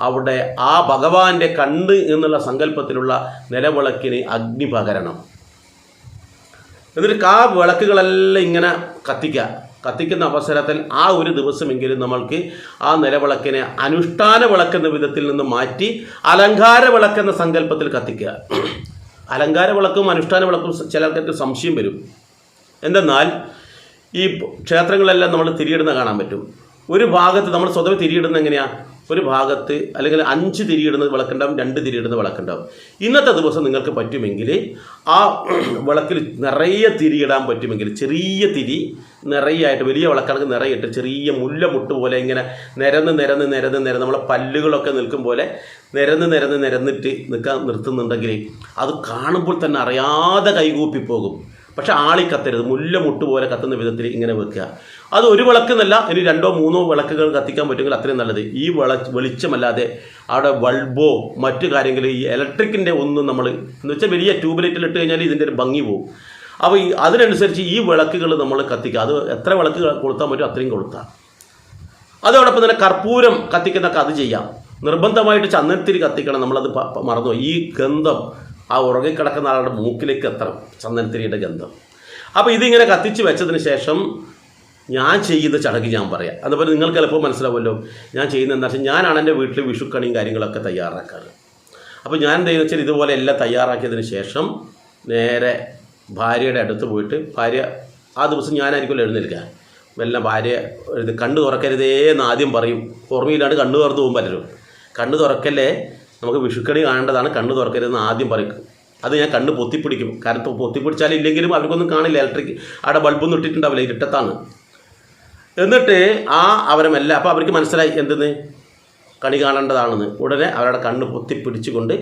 അവിടെ ആ ഭഗവാന്റെ കണ്ണ് എന്നുള്ള സങ്കല്പത്തിലുള്ള നിലവിളക്കിന് അഗ്നി പകരണം. എന്നിട്ട് ആ വിളക്കുകളെല്ലാം ഇങ്ങനെ കത്തിക്കുന്ന അവസരത്തിൽ ആ ഒരു ദിവസമെങ്കിലും നമ്മൾക്ക് ആ നിലവിളക്കിനെ അനുഷ്ഠാന വിളക്കെന്ന വിധത്തിൽ നിന്ന് മാറ്റി അലങ്കാര വിളക്കെന്ന സങ്കല്പത്തിൽ കത്തിക്കുക. അലങ്കാര വിളക്കും അനുഷ്ഠാന വിളക്കും ചിലർക്ക് സംശയം വരും. എന്തെന്നാൽ ഈ ക്ഷേത്രങ്ങളെല്ലാം നമ്മൾ തിരിയിടുന്ന കാണാൻ പറ്റും. ഒരു ഭാഗത്ത് നമ്മൾ സ്വതവേ തിരിയിടുന്ന എങ്ങനെയാണ്? ഒരു ഭാഗത്ത് അല്ലെങ്കിൽ 5 തിരിയിടുന്ന വിളക്കുണ്ടാവും, 2 തിരിയിടുന്ന വിളക്കുണ്ടാവും. ഇന്നത്തെ ദിവസം നിങ്ങൾക്ക് പറ്റുമെങ്കിൽ ആ വിളക്കിൽ നിറയെ തിരിയിടാൻ പറ്റുമെങ്കിൽ ചെറിയ തിരി നിറയായിട്ട്, വലിയ വിളക്കാണെങ്കിൽ നിറയിട്ട് ചെറിയ മുല്ലമുട്ട് പോലെ ഇങ്ങനെ നിരന്ന് നമ്മളെ പല്ലുകളൊക്കെ നിൽക്കും പോലെ നിരന്നിട്ട് നിർത്തുന്നുണ്ടെങ്കിൽ അത് കാണുമ്പോൾ തന്നെ അറിയാതെ കൈകൂപ്പി പോകും. പക്ഷെ ആളിക്കത്തരുത്, മുല്ലമുട്ട് പോലെ കത്തുന്ന വിധത്തിൽ ഇങ്ങനെ വെക്കുക. അത് ഒരു വിളക്കെന്നല്ല, ഇനി 2 or 3 വിളക്കുകൾ കത്തിക്കാൻ പറ്റുമെങ്കിൽ അത്രയും നല്ലത്. ഈ വെളിച്ചമല്ലാതെ അവിടെ ബൾബോ മറ്റു കാര്യങ്ങൾ, ഈ ഇലക്ട്രിക്കിൻ്റെ ഒന്നും നമ്മൾ എന്ന് വെച്ചാൽ വലിയ ട്യൂബ് ലൈറ്റിൽ ഇട്ട് കഴിഞ്ഞാൽ ഇതിൻ്റെ ഒരു ഭംഗി പോകും. അപ്പോൾ അതിനനുസരിച്ച് ഈ വിളക്കുകൾ നമ്മൾ കത്തിക്കുക. അത് എത്ര വിളക്ക് കൊളുത്താൻ പറ്റും അത്രയും കൊളുത്താം. അതോടൊപ്പം തന്നെ കർപ്പൂരം കത്തിക്കുന്നൊക്കെ അത് ചെയ്യാം. നിർബന്ധമായിട്ട് ചന്ദനത്തിരി കത്തിക്കണം. നമ്മളത് മറന്നു. ഈ ഗന്ധം ആ ഉറങ്ങിക്കിടക്കുന്ന ആളുടെ മൂക്കിലേക്ക് എത്തണം, ചന്ദനത്തിരിയുടെ ഗന്ധം. അപ്പോൾ ഇതിങ്ങനെ കത്തിച്ച് വെച്ചതിന് ശേഷം ഞാൻ ചെയ്യുന്ന ചടങ്ങ് ഞാൻ പറയാം. അതുപോലെ നിങ്ങൾക്ക് എളുപ്പം മനസ്സിലാവുമല്ലോ. ഞാൻ ചെയ്യുന്നത് എന്താ വെച്ചാൽ, ഞാനാണ് എൻ്റെ വീട്ടിൽ വിഷുക്കണിയും കാര്യങ്ങളൊക്കെ തയ്യാറാക്കാറ്. അപ്പോൾ ഞാൻ എന്താ വെച്ചാൽ, ഇതുപോലെ എല്ലാം തയ്യാറാക്കിയതിന് ശേഷം നേരെ ഭാര്യയുടെ അടുത്ത് പോയിട്ട്, ഭാര്യ ആ ദിവസം ഞാനായിരിക്കുമല്ലോ എഴുന്നേൽക്കുക, വല്ല ഭാര്യ കണ്ണ് തുറക്കരുതേ എന്ന് ആദ്യം പറയും. ഓർമ്മയില്ലാണ്ട് കണ്ണ് തുറന്ന് പോകും പലരും. കണ്ണ് തുറക്കല്ലേ, നമുക്ക് വിഷുക്കണി കാണേണ്ടതാണ്, കണ്ണ് തുറക്കരുതെന്ന് ആദ്യം പറയും. അത് ഞാൻ കണ്ണ് പൊത്തിപ്പിടിക്കും. കാരണം പൊത്തിപ്പിടിച്ചാലും ഇല്ലെങ്കിലും അവർക്കൊന്നും കാണില്ല, ഇലക്ട്രിക് അവിടെ ബൾബൊന്നും ഇട്ടിട്ടുണ്ടാവില്ല, ഇരുട്ടത്താണ്. എന്നിട്ട് അവരെ മെല്ലെ, അപ്പോൾ അവർക്ക് മനസ്സിലായി എന്തെന്ന് കണി കാണേണ്ടതാണെന്ന്. ഉടനെ അവരുടെ കണ്ണ് പൊത്തിപ്പിടിച്ചുകൊണ്ട്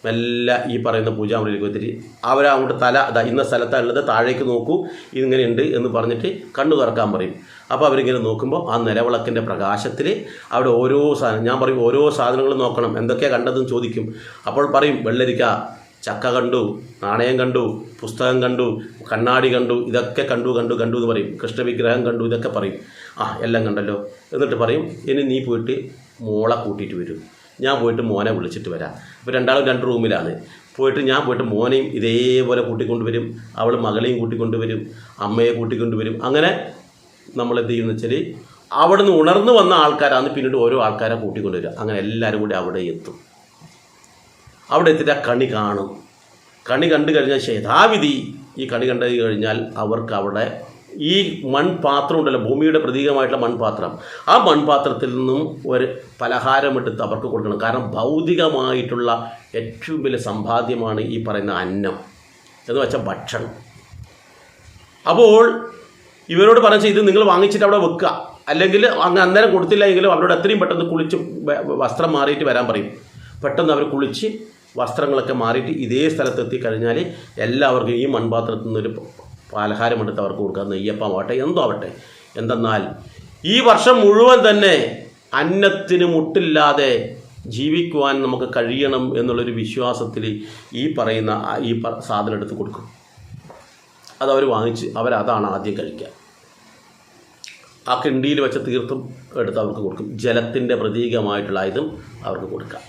മെല്ലെ ഈ പറയുന്ന പൂജാമുറിയിലേക്ക് എത്തിരി അവരങ്ങോട്ട് തല ഇന്ന സ്ഥലത്തുള്ളത്, താഴേക്ക് നോക്കൂ, ഇങ്ങനെയുണ്ട് എന്ന് പറഞ്ഞിട്ട് കണ്ണ് തുറക്കാൻ പറയും. അപ്പോൾ അവരിങ്ങനെ നോക്കുമ്പോൾ ആ നിലവിളക്കിൻ്റെ പ്രകാശത്തിൽ അവിടെ ഓരോ സാധനം, ഞാൻ പറയും ഓരോ സാധനങ്ങളും നോക്കണം, എന്തൊക്കെയാണ് കണ്ടതെന്ന് ചോദിക്കും. അപ്പോൾ പറയും വെള്ളരിക്ക, ചക്ക കണ്ടു, നാണയം കണ്ടു, പുസ്തകം കണ്ടു, കണ്ണാടി കണ്ടു, ഇതൊക്കെ കണ്ടു എന്ന് പറയും. കൃഷ്ണവിഗ്രഹം കണ്ടു, ഇതൊക്കെ പറയും. എല്ലാം കണ്ടല്ലോ. എന്നിട്ട് പറയും ഇനി നീ പോയിട്ട് മോളെ കൂട്ടിയിട്ട് വരും, ഞാൻ പോയിട്ട് മോനെ വിളിച്ചിട്ട് വരാം. ഇപ്പോൾ രണ്ടാളും 2 റൂമിലാണ്. ഞാൻ പോയിട്ട് മോനെയും ഇതേപോലെ കൂട്ടിക്കൊണ്ടുവരും, അവൾ മകളെയും കൂട്ടിക്കൊണ്ടുവരും, അമ്മയെ കൂട്ടിക്കൊണ്ടുവരും. അങ്ങനെ നമ്മൾ എന്ത് ചെയ്യുമെന്ന് വെച്ചാൽ, അവിടെ നിന്ന് ഉണർന്നു വന്ന ആൾക്കാരാണ് പിന്നീട് ഓരോ ആൾക്കാരെ കൂട്ടിക്കൊണ്ടുവരിക. അങ്ങനെ എല്ലാവരും കൂടി അവിടെ എത്തും. അവിടെ എത്തിയിട്ട് കണി കാണും. കണി കണ്ടു കഴിഞ്ഞാൽ യഥാവിധി ഈ കണി കണ്ടു കഴിഞ്ഞാൽ അവർക്ക് അവിടെ ഈ മൺപാത്രം ഉണ്ടല്ലോ, ഭൂമിയുടെ പ്രതീകമായിട്ടുള്ള മൺപാത്രം, ആ മൺപാത്രത്തിൽ നിന്നും ഒരു പലഹാരമെടുത്ത് അവർക്ക് കൊടുക്കണം. കാരണം ഭൗതികമായിട്ടുള്ള ഏറ്റവും വലിയ സമ്പാദ്യമാണ് ഈ പറയുന്ന അന്നം എന്ന് വെച്ചാൽ ഭക്ഷണം. അപ്പോൾ ഇവരോട് പറഞ്ഞാൽ ഇത് നിങ്ങൾ വാങ്ങിച്ചിട്ട് അവിടെ വെക്കുക, അല്ലെങ്കിൽ അന്നേരം കൊടുത്തില്ല എങ്കിലും അവരോട് എത്രയും പെട്ടെന്ന് കുളിച്ച് വസ്ത്രം മാറിയിട്ട് വരാൻ പറയും. പെട്ടെന്ന് അവർ കുളിച്ച് വസ്ത്രങ്ങളൊക്കെ മാറിയിട്ട് ഇതേ സ്ഥലത്തെത്തി കഴിഞ്ഞാൽ എല്ലാവർക്കും ഈ മൺപാത്രത്തിൽ നിന്നൊരു പലഹാരമെടുത്ത് അവർക്ക് കൊടുക്കുക. നെയ്യപ്പമാവട്ടെ, എന്തോ ആവട്ടെ. എന്തെന്നാൽ ഈ വർഷം മുഴുവൻ തന്നെ അന്നത്തിന് മുട്ടില്ലാതെ ജീവിക്കുവാൻ നമുക്ക് കഴിയണം എന്നുള്ളൊരു വിശ്വാസത്തിൽ ഈ പറയുന്ന ഈ സാധനം എടുത്ത് കൊടുക്കും. അതവർ വാങ്ങിച്ച് അവരതാണ് ആദ്യം കഴിക്കുക. ആ കിണ്ടിയിൽ വെച്ച തീർത്ഥം എടുത്ത് അവർക്ക് കൊടുക്കും. ജലത്തിൻ്റെ പ്രതീകമായിട്ടുള്ള ഇതും അവർക്ക് കൊടുക്കാം.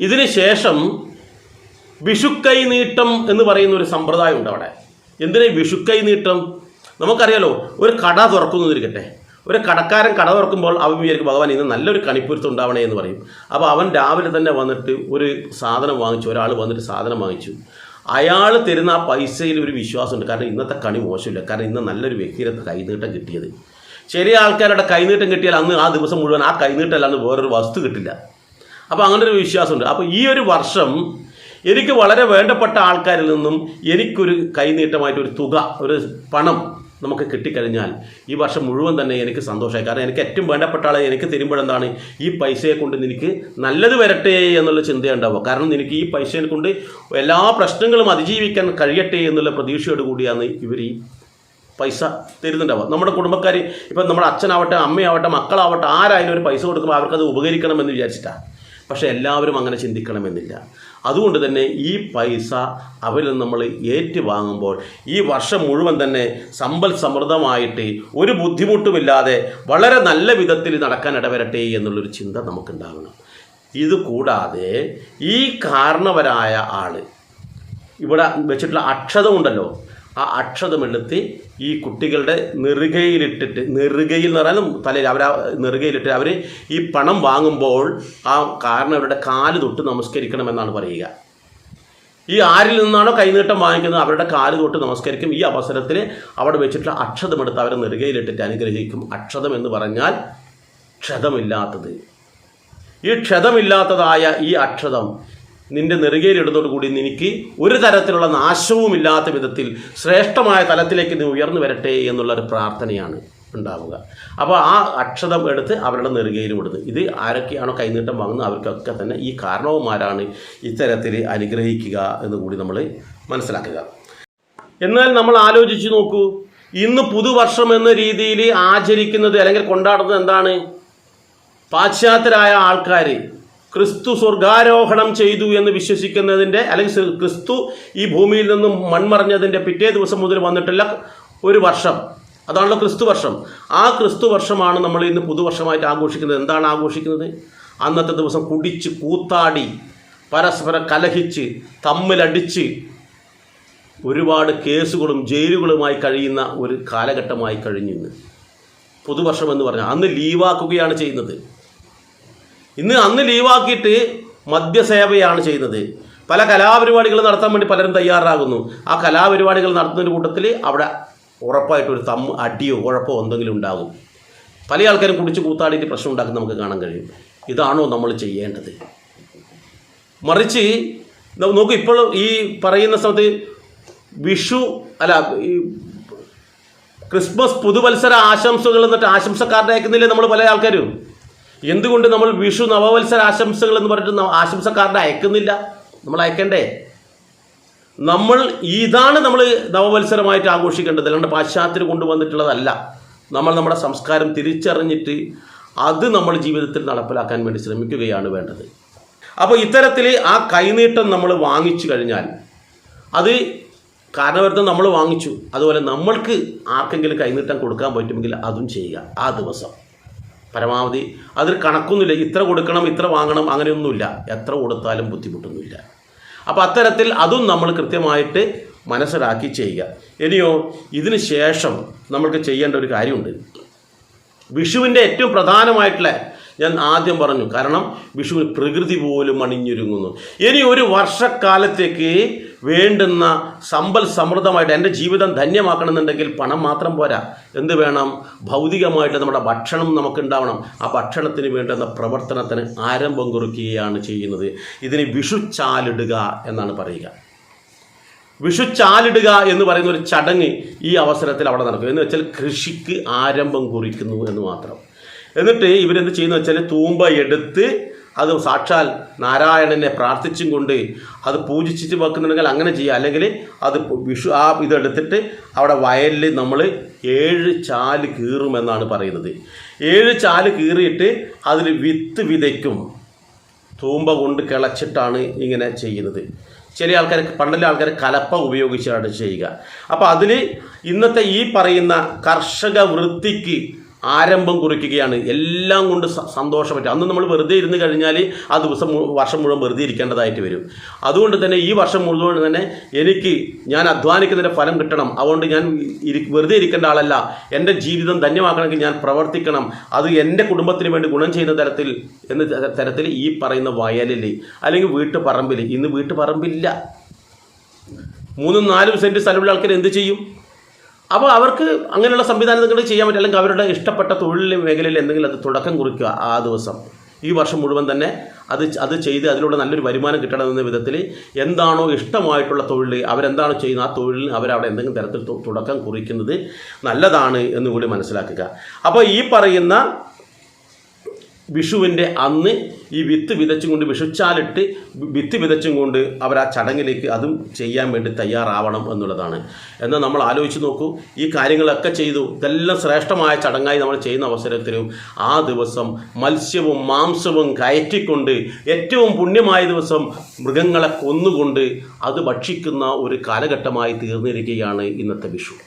ഇതിന് ശേഷം വിഷുക്കൈ നീട്ടം എന്ന് പറയുന്ന ഒരു സമ്പ്രദായം ഉണ്ട് അവിടെ. എന്തിനാ വിഷുക്കൈ നീട്ടം? നമുക്കറിയാലോ, ഒരു കട തുറക്കുന്നതിരിക്കട്ടെ, ഒരു കടക്കാരൻ കട തുറക്കുമ്പോൾ അവൻ വിചാരിക്കും ഭഗവാൻ ഇന്ന് നല്ലൊരു കണിപ്പുരുത്തം ഉണ്ടാവണേ എന്ന് പറയും. അപ്പോൾ അവൻ രാവിലെ തന്നെ വന്നിട്ട് ഒരു സാധനം വാങ്ങിച്ചു, ഒരാൾ വന്നിട്ട് സാധനം വാങ്ങിച്ചു. അയാൾ തരുന്ന ആ പൈസയിൽ ഒരു വിശ്വാസമുണ്ട്. കാരണം ഇന്നത്തെ കണി മോശമില്ല, കാരണം ഇന്ന് നല്ലൊരു വ്യക്തിയുടെ കൈനീട്ടം കിട്ടിയത്. ചെറിയ ആൾക്കാരുടെ കൈനീട്ടം കിട്ടിയാൽ അന്ന് ആ ദിവസം മുഴുവൻ ആ കൈനീട്ടം അല്ലാന്ന് വേറൊരു വസ്തു കിട്ടില്ല. അപ്പോൾ അങ്ങനെ ഒരു വിശ്വാസമുണ്ട്. അപ്പോൾ ഈ ഒരു വർഷം എനിക്ക് വളരെ വേണ്ടപ്പെട്ട ആൾക്കാരിൽ നിന്നും എനിക്കൊരു കൈനീട്ടമായിട്ട് ഒരു തുക, ഒരു പണം നമുക്ക് കിട്ടിക്കഴിഞ്ഞാൽ ഈ വർഷം മുഴുവൻ തന്നെ എനിക്ക് സന്തോഷമായി. കാരണം എനിക്ക് ഏറ്റവും വേണ്ടപ്പെട്ട ആളെ എനിക്ക് തരുമ്പോഴെന്താണ്, ഈ പൈസയെ കൊണ്ട് നിനക്ക് നല്ലത് വരട്ടെ എന്നുള്ള ചിന്തയുണ്ടാവുക. കാരണം നിനക്ക് ഈ പൈസയെ കൊണ്ട് എല്ലാ പ്രശ്നങ്ങളും അതിജീവിക്കാൻ കഴിയട്ടെ എന്നുള്ള പ്രതീക്ഷയോട് കൂടിയാണ് ഇവർ ഈ പൈസ തരുന്നുണ്ടാവുക. നമ്മുടെ കുടുംബക്കാർ, ഇപ്പം നമ്മുടെ അച്ഛനാവട്ടെ, അമ്മയാവട്ടെ, മക്കളാവട്ടെ, ആരായാലും ഒരു പൈസ കൊടുക്കുമ്പോൾ അവർക്കത് ഉപകരിക്കണമെന്ന് വിചാരിച്ചിട്ടാണ്. പക്ഷേ എല്ലാവരും അങ്ങനെ ചിന്തിക്കണമെന്നില്ല. അതുകൊണ്ട് തന്നെ ഈ പൈസ അവരിൽ നമ്മൾ ഏറ്റുവാങ്ങുമ്പോൾ ഈ വർഷം മുഴുവൻ തന്നെ സമ്പൽ സമൃദ്ധമായിട്ട് ഒരു ബുദ്ധിമുട്ടുമില്ലാതെ വളരെ നല്ല വിധത്തിൽ നടക്കാൻ ഇടവരട്ടെ എന്നുള്ളൊരു ചിന്ത നമുക്കുണ്ടാകണം. ഇത് കൂടാതെ ഈ കാരണവരായ ആൾ ഇവിടെ വെച്ചിട്ടുള്ള അക്ഷതം ഉണ്ടല്ലോ, ആ അക്ഷതമെടുത്ത് ഈ കുട്ടികളുടെ നെറുകയിലിട്ടിട്ട്, നെറുകയിൽ എന്ന് പറഞ്ഞാലും തലയിൽ അവർ നെറുകയിലിട്ട് അവർ ഈ പണം വാങ്ങുമ്പോൾ ആ കാരണവരുടെ കാല് തൊട്ട് നമസ്കരിക്കണമെന്നാണ് പറയുക. ഈ ആരിൽ നിന്നാണോ കൈനീട്ടം വാങ്ങിക്കുന്നത് അവരുടെ കാല് തൊട്ട് നമസ്കരിക്കും. ഈ അവസരത്തിൽ അവിടെ വെച്ചിട്ടുള്ള അക്ഷതമെടുത്ത് അവരെ നെറുകയിലിട്ടിട്ട് അനുഗ്രഹിക്കും. അക്ഷതം എന്ന് പറഞ്ഞാൽ ക്ഷതമില്ലാത്തത്. ഈ ക്ഷതമില്ലാത്തതായ ഈ അക്ഷതം നിൻ്റെ നെറുകയിലിടുന്നതോടുകൂടി നിനക്ക് ഒരു തരത്തിലുള്ള നാശവുമില്ലാത്ത വിധത്തിൽ ശ്രേഷ്ഠമായ തലത്തിലേക്ക് നീ ഉയർന്നു വരട്ടെ എന്നുള്ളൊരു പ്രാർത്ഥനയാണ് ഉണ്ടാവുക. അപ്പോൾ ആ അക്ഷതം എടുത്ത് അവരുടെ നെറുകയിലും ഇടുന്നു. ഇത് ആരൊക്കെയാണോ കൈനീട്ടം വാങ്ങുന്നത് അവർക്കൊക്കെ തന്നെ ഈ കാരണവന്മാരാണ് ഇത്തരത്തിൽ അനുഗ്രഹിക്കുക എന്ന് കൂടി നമ്മൾ മനസ്സിലാക്കുക. എന്നാൽ നമ്മൾ ആലോചിച്ച് നോക്കൂ, ഇന്ന് പുതുവർഷം എന്ന രീതിയിൽ ആചരിക്കുന്നത് അല്ലെങ്കിൽ കൊണ്ടാടുന്നത് എന്താണ്? പാശ്ചാത്യരായ ആൾക്കാർ ക്രിസ്തു സ്വർഗാരോഹണം ചെയ്തു എന്ന് വിശ്വസിക്കുന്നതിൻ്റെ, അല്ലെങ്കിൽ ക്രിസ്തു ഈ ഭൂമിയിൽ നിന്നും മൺമറഞ്ഞതിൻ്റെ പിറ്റേ ദിവസം മുതൽ വന്നിട്ടുള്ള ഒരു വർഷം, അതാണല്ലോ ക്രിസ്തു വർഷം. ആ ക്രിസ്തു വർഷമാണ് നമ്മൾ ഇന്ന് പുതുവർഷമായിട്ട് ആഘോഷിക്കുന്നത്. എന്താണ് ആഘോഷിക്കുന്നത്? അന്നത്തെ ദിവസം കുടിച്ച് കൂത്താടി പരസ്പരം കലഹിച്ച് തമ്മിലടിച്ച് ഒരുപാട് കേസുകളും ജയിലുകളുമായി കഴിയുന്ന ഒരു കാലഘട്ടമായി കഴിഞ്ഞിന്ന്. പുതുവർഷം എന്ന് പറഞ്ഞാൽ അന്ന് ലീവാക്കുകയാണ് ചെയ്യുന്നത്. അന്ന് ലീവാക്കിയിട്ട് മദ്യസേവയാണ് ചെയ്യുന്നത്. പല കലാപരിപാടികൾ നടത്താൻ വേണ്ടി പലരും തയ്യാറാകുന്നു. ആ കലാപരിപാടികൾ നടത്തുന്നതിൻ്റെ കൂട്ടത്തിൽ അവിടെ ഉറപ്പായിട്ടൊരു അടിയോ കുഴപ്പമോ എന്തെങ്കിലും ഉണ്ടാകും. പല ആൾക്കാരും കുടിച്ച് കൂത്താടിയിട്ട് പ്രശ്നം ഉണ്ടാക്കുന്ന നമുക്ക് കാണാൻ കഴിയും. ഇതാണോ നമ്മൾ ചെയ്യേണ്ടത്? മറിച്ച് നോക്കൂ, ഇപ്പോൾ ഈ പറയുന്ന സമയത്ത് ഈ ക്രിസ്മസ് പുതുവത്സര ആശംസകൾ എന്നിട്ട് ആശംസക്കാരുടെ അയക്കുന്നില്ലേ നമ്മൾ പല ആൾക്കാരും? എന്തുകൊണ്ട് നമ്മൾ വിഷു നവവത്സര ആശംസകൾ എന്ന് പറഞ്ഞിട്ട് ആശംസക്കാരുടെ അയക്കുന്നില്ല? നമ്മൾ അയക്കണ്ടേ? ഇതാണ് നമ്മൾ നവവത്സരമായിട്ട് ആഘോഷിക്കേണ്ടത്, അല്ലാണ്ട് പാശ്ചാത്യർ കൊണ്ടുവന്നിട്ടുള്ളതല്ല. നമ്മൾ നമ്മുടെ സംസ്കാരം തിരിച്ചറിഞ്ഞിട്ട് അത് നമ്മൾ ജീവിതത്തിൽ നടപ്പിലാക്കാൻ വേണ്ടി ശ്രമിക്കുകയാണ് വേണ്ടത്. അപ്പോൾ ഇത്തരത്തിൽ ആ കൈനീട്ടം നമ്മൾ വാങ്ങിച്ചു കഴിഞ്ഞാൽ അത് കാരണവരുത്തം നമ്മൾ വാങ്ങിച്ചു, അതുപോലെ നമ്മൾക്ക് ആർക്കെങ്കിലും കൈനീട്ടം കൊടുക്കാൻ പറ്റുമെങ്കിൽ അതും ചെയ്യുക. ആ ദിവസം പരമാവധി അതിൽ കണക്കൊന്നുമില്ല, ഇത്ര കൊടുക്കണം ഇത്ര വാങ്ങണം അങ്ങനെയൊന്നുമില്ല, എത്ര കൊടുത്താലും ബുദ്ധിമുട്ടൊന്നുമില്ല. അപ്പോൾ അത്തരത്തിൽ അതും നമ്മൾ കൃത്യമായിട്ട് മനസ്സിലാക്കി ചെയ്യുക. ഇനിയോ ഇതിന് ശേഷം നമ്മൾക്ക് ചെയ്യേണ്ട ഒരു കാര്യമുണ്ട്. വിഷുവിൻ്റെ ഏറ്റവും പ്രധാനമായിട്ടുള്ള ഞാൻ ആദ്യം പറഞ്ഞു, കാരണം വിഷുവിന് പ്രകൃതി പോലും അണിഞ്ഞൊരുങ്ങുന്നു. ഇനി ഒരു വർഷക്കാലത്തേക്ക് വേണ്ടുന്ന സമ്പൽ സമൃദ്ധമായിട്ട് എൻ്റെ ജീവിതം ധന്യമാക്കണമെന്നുണ്ടെങ്കിൽ പണം മാത്രം പോരാ. എന്ത് വേണം? ഭൗതികമായിട്ട് നമ്മുടെ ഭക്ഷണം നമുക്കുണ്ടാവണം. ആ ഭക്ഷണത്തിന് വേണ്ടുന്ന പ്രവർത്തനത്തിന് ആരംഭം കുറിക്കുകയാണ് ചെയ്യുന്നത്. ഇതിന് വിഷുച്ചാലിടുക എന്നാണ് പറയുക. വിഷുച്ചാലിടുക എന്ന് പറയുന്ന ഒരു ചടങ്ങ് ഈ അവസരത്തിൽ അവിടെ നടക്കും. എന്ന് വെച്ചാൽ കൃഷിക്ക് ആരംഭം കുറിക്കുന്നു എന്ന് മാത്രം. എന്നിട്ട് ഇവരെന്ത് ചെയ്യുന്നു വെച്ചാൽ തൂമ്പ എടുത്ത് അത് സാക്ഷാൽ നാരായണനെ പ്രാർത്ഥിച്ചും കൊണ്ട് അത് പൂജിച്ചിട്ട് വെക്കുന്നുണ്ടെങ്കിൽ അങ്ങനെ ചെയ്യുക. അല്ലെങ്കിൽ അത് ഇതെടുത്തിട്ട് അവിടെ വയലിൽ നമ്മൾ 7 ചാല് കീറുമെന്നാണ് പറയുന്നത്. 7 ചാല് കീറിയിട്ട് അതിൽ വിത്ത് വിതയ്ക്കും. തൂമ്പ കൊണ്ട് കിളച്ചിട്ടാണ് ഇങ്ങനെ ചെയ്യുന്നത്. ചില ആൾക്കാർ, പണ്ടുള്ള ആൾക്കാർ കലപ്പ ഉപയോഗിച്ചാണ് ചെയ്യുക. അപ്പോൾ അതിൽ ഇന്നത്തെ ഈ പറയുന്ന കർഷക വൃത്തിക്ക് ആരംഭം കുറിക്കുകയാണ്. എല്ലാം കൊണ്ട് സന്തോഷമായിട്ട് അന്ന് നമ്മൾ വെറുതെ ഇരുന്ന് കഴിഞ്ഞാൽ ആ വർഷം മുഴുവൻ വെറുതെ ഇരിക്കേണ്ടതായിട്ട് വരും. അതുകൊണ്ട് തന്നെ ഈ വർഷം മുഴുവൻ തന്നെ ഞാൻ അധ്വാനിക്കുന്നതിൻ്റെ ഫലം കിട്ടണം. അതുകൊണ്ട് ഞാൻ വെറുതെ ഇരിക്കേണ്ട ആളല്ല. എൻ്റെ ജീവിതം ധന്യമാക്കണമെങ്കിൽ ഞാൻ പ്രവർത്തിക്കണം. അത് എൻ്റെ കുടുംബത്തിന് വേണ്ടി ഗുണം ചെയ്യുന്ന തരത്തിൽ ഈ പറയുന്ന വയലിൽ അല്ലെങ്കിൽ വീട്ടുപറമ്പിൽ, ഇന്ന് വീട്ടുപറമ്പില്ല, 3-4 സെൻറ്റ് സ്ഥലമുള്ള ആൾക്കാർ എന്ത് ചെയ്യും? അപ്പോൾ അവർക്ക് അങ്ങനെയുള്ള സംവിധാനങ്ങൾ ചെയ്യാൻ പറ്റും. അല്ലെങ്കിൽ അവരുടെ ഇഷ്ടപ്പെട്ട തൊഴിൽ മേഖലയിൽ എന്തെങ്കിലും അത് തുടക്കം കുറിക്കുക. ആ ദിവസം ഈ വർഷം മുഴുവൻ തന്നെ അത് ചെയ്ത് അതിലൂടെ നല്ലൊരു വരുമാനം കിട്ടണമെന്ന വിധത്തിൽ എന്താണോ ഇഷ്ടമായിട്ടുള്ള തൊഴിൽ അവരെന്താണോ ചെയ്യുന്നത് ആ തൊഴിലിന് അവരവിടെ എന്തെങ്കിലും തരത്തിൽ തുടക്കം കുറിക്കുന്നത് നല്ലതാണ് എന്നുകൂടി മനസ്സിലാക്കുക. അപ്പോൾ ഈ പറയുന്ന വിഷുവിൻ്റെ അന്ന് ഈ വിത്ത് വിതച്ചും കൊണ്ട്, വിഷുച്ചാലിട്ട് വിത്ത് വിതച്ചും കൊണ്ട് അവർ ആ ചടങ്ങിലേക്ക് അതും ചെയ്യാൻ വേണ്ടി തയ്യാറാവണം എന്നുള്ളതാണ്. എന്നാൽ നമ്മൾ ആലോചിച്ച് നോക്കൂ, ഈ കാര്യങ്ങളൊക്കെ ചെയ്തു, ഇതെല്ലാം ശ്രേഷ്ഠമായ ചടങ്ങായി നമ്മൾ ചെയ്യുന്ന അവസരത്തിലും ആ ദിവസം മത്സ്യവും മാംസവും കയറ്റിക്കൊണ്ട് ഏറ്റവും പുണ്യമായ ദിവസം മൃഗങ്ങളെ കൊന്നുകൊണ്ട് അത് ഭക്ഷിക്കുന്ന ഒരു കാലഘട്ടമായി തീർന്നിരിക്കുകയാണ് ഇന്നത്തെ വിഷു.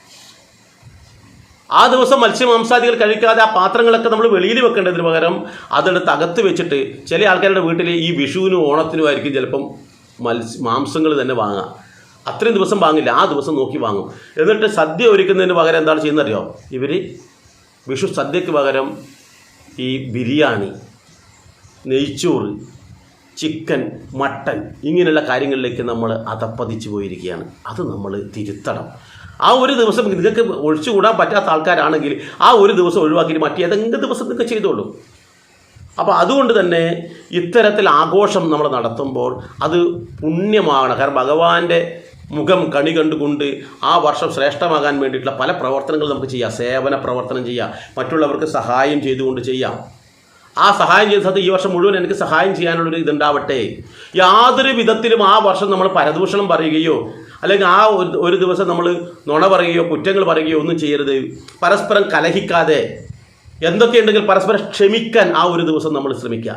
ആ ദിവസം മത്സ്യമാംസാദികൾ കഴിക്കാതെ ആ പാത്രങ്ങളൊക്കെ നമ്മൾ വെളിയിൽ വെക്കേണ്ടതിന് പകരം അതെടുത്ത് അകത്ത് വെച്ചിട്ട്, ചില ആൾക്കാരുടെ വീട്ടിൽ ഈ വിഷുവിനും ഓണത്തിനും ആയിരിക്കും ചിലപ്പം മാംസങ്ങൾ തന്നെ വാങ്ങുക. അത്രയും ദിവസം വാങ്ങില്ല, ആ ദിവസം നോക്കി വാങ്ങും. എന്നിട്ട് സദ്യ ഒരുക്കുന്നതിന് പകരം എന്താണ് ചെയ്യുന്നതറിയോ? ഇവർ വിഷു സദ്യക്ക് പകരം ഈ ബിരിയാണി, നെയ്ച്ചോറ്, ചിക്കൻ, മട്ടൻ ഇങ്ങനെയുള്ള കാര്യങ്ങളിലേക്ക് നമ്മൾ അധപ്പതിച്ച് പോയിരിക്കുകയാണ്. അത് നമ്മൾ തിരുത്തണം. ആ ഒരു ദിവസം നിങ്ങൾക്ക് ഒഴിച്ചുകൂടാൻ പറ്റാത്ത ആൾക്കാരാണെങ്കിൽ ആ ഒരു ദിവസം ഒഴിവാക്കി മറ്റേതെങ്കിലും ദിവസം നിങ്ങൾക്ക് ചെയ്തോളൂ. അപ്പോൾ അതുകൊണ്ട് തന്നെ ഇത്തരത്തിൽ ആഘോഷം നമ്മൾ നടത്തുമ്പോൾ അത് പുണ്യമാകണം. കാരണം ഭഗവാന്റെ മുഖം കണി കണ്ടുകൊണ്ട് ആ വർഷം ശ്രേഷ്ഠമാകാൻ വേണ്ടിയിട്ടുള്ള പല പ്രവർത്തനങ്ങൾ നമുക്ക് ചെയ്യാം. സേവന പ്രവർത്തനം ചെയ്യാം, മറ്റുള്ളവർക്ക് സഹായം ചെയ്തുകൊണ്ട് ചെയ്യാം. ആ സഹായം ചെയ്ത സ്ഥലത്ത് ഈ വർഷം മുഴുവൻ എനിക്ക് സഹായം ചെയ്യാനുള്ളൊരു ഇതുണ്ടാവട്ടെ. യാതൊരു വിധത്തിലും ആ വർഷം നമ്മൾ പരദൂഷണം പറയുകയോ അല്ലെങ്കിൽ ആ ഒരു ദിവസം നമ്മൾ നുണ പറയുകയോ കുറ്റങ്ങൾ പറയുകയോ ഒന്നും ചെയ്യരുത്. പരസ്പരം കലഹിക്കാതെ എന്തൊക്കെയുണ്ടെങ്കിൽ പരസ്പരം ക്ഷമിക്കാൻ ആ ഒരു ദിവസം നമ്മൾ ശ്രമിക്കുക.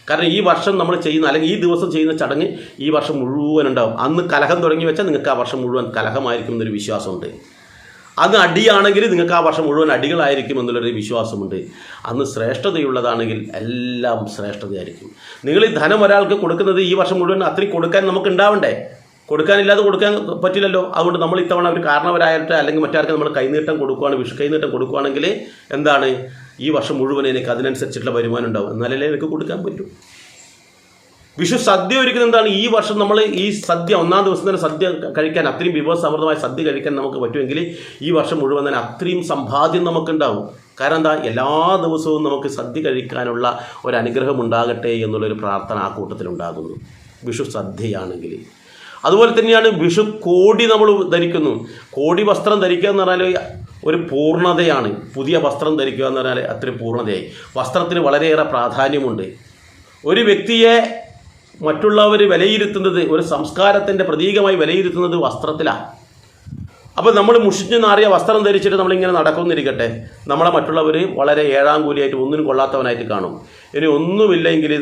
കാരണം ഈ വർഷം നമ്മൾ ചെയ്യുന്ന അല്ലെങ്കിൽ ഈ ദിവസം ചെയ്യുന്ന ചടങ്ങ് ഈ വർഷം മുഴുവൻ ഉണ്ടാവും. അന്ന് കലഹം തുടങ്ങി വെച്ചാൽ നിങ്ങൾക്ക് ആ വർഷം മുഴുവൻ കലഹമായിരിക്കും എന്നൊരു വിശ്വാസമുണ്ട്. അന്ന് അടിയാണെങ്കിൽ നിങ്ങൾക്ക് ആ വർഷം മുഴുവൻ അടികളായിരിക്കും എന്നുള്ളൊരു വിശ്വാസമുണ്ട്. അന്ന് ശ്രേഷ്ഠതയുള്ളതാണെങ്കിൽ എല്ലാം ശ്രേഷ്ഠതയായിരിക്കും. നിങ്ങൾ ഈ ധനം ഒരാൾക്ക് കൊടുക്കുന്നത് ഈ വർഷം മുഴുവൻ അത്രയും കൊടുക്കാൻ നമുക്ക് ഉണ്ടാവണ്ടേ? കൊടുക്കാനില്ലാതെ കൊടുക്കാൻ പറ്റില്ലല്ലോ. അതുകൊണ്ട് നമ്മൾ ഇത്തവണ ഒരു കാരണവരായിട്ട് അല്ലെങ്കിൽ മറ്റാർക്കും നമ്മൾ കൈനീട്ടം കൊടുക്കുകയാണ്, വിഷു കൈനീട്ടം കൊടുക്കുകയാണെങ്കിൽ എന്താണ്, ഈ വർഷം മുഴുവൻ എനിക്ക് അതിനനുസരിച്ചിട്ടുള്ള വരുമാനം ഉണ്ടാവും, എന്നാലല്ലേ എനിക്ക് കൊടുക്കാൻ പറ്റൂ. വിഷു സദ്യ ഒരുക്കുന്നത് എന്താണ്, ഈ വർഷം നമ്മൾ ഈ സദ്യ ഒന്നാം ദിവസം തന്നെ സദ്യ കഴിക്കാൻ, അത്രയും വിഭവസമൃദ്ധമായ സദ്യ കഴിക്കാൻ നമുക്ക് പറ്റുമെങ്കിൽ ഈ വർഷം മുഴുവൻ തന്നെ അത്രയും സമ്പാദ്യം നമുക്കുണ്ടാവും. കാരണം എന്താ, എല്ലാ ദിവസവും നമുക്ക് സദ്യ കഴിക്കാനുള്ള ഒരു അനുഗ്രഹം ഉണ്ടാകട്ടെ എന്നുള്ളൊരു പ്രാർത്ഥന ആ കൂട്ടത്തിലുണ്ടാകുന്നു വിഷു സദ്യയാണെങ്കിൽ. അതുപോലെ തന്നെയാണ് വിഷു കോടി നമ്മൾ ധരിക്കുന്നു. കോടി വസ്ത്രം ധരിക്കുക എന്ന് പറഞ്ഞാൽ ഒരു പൂർണ്ണതയാണ്. പുതിയ വസ്ത്രം ധരിക്കുക എന്ന് പറഞ്ഞാൽ അത്രയും പൂർണ്ണതയായി. വസ്ത്രത്തിന് വളരെയേറെ പ്രാധാന്യമുണ്ട്. ഒരു വ്യക്തിയെ മറ്റുള്ളവർ വിലയിരുത്തുന്നത്, ഒരു സംസ്കാരത്തിൻ്റെ പ്രതീകമായി വിലയിരുത്തുന്നത് വസ്ത്രത്തിലാണ്. അപ്പോൾ നമ്മൾ മുഷിഞ്ഞു നാറിയ വസ്ത്രം ധരിച്ചിട്ട് നമ്മളിങ്ങനെ നടക്കുന്നിരിക്കട്ടെ, നമ്മളെ മറ്റുള്ളവർ വളരെ ഏഴാം കൂലിയായിട്ട് ഒന്നിനും കൊള്ളാത്തവനായിട്ട് കാണും. ഇനി ഒന്നുമില്ലെങ്കിൽ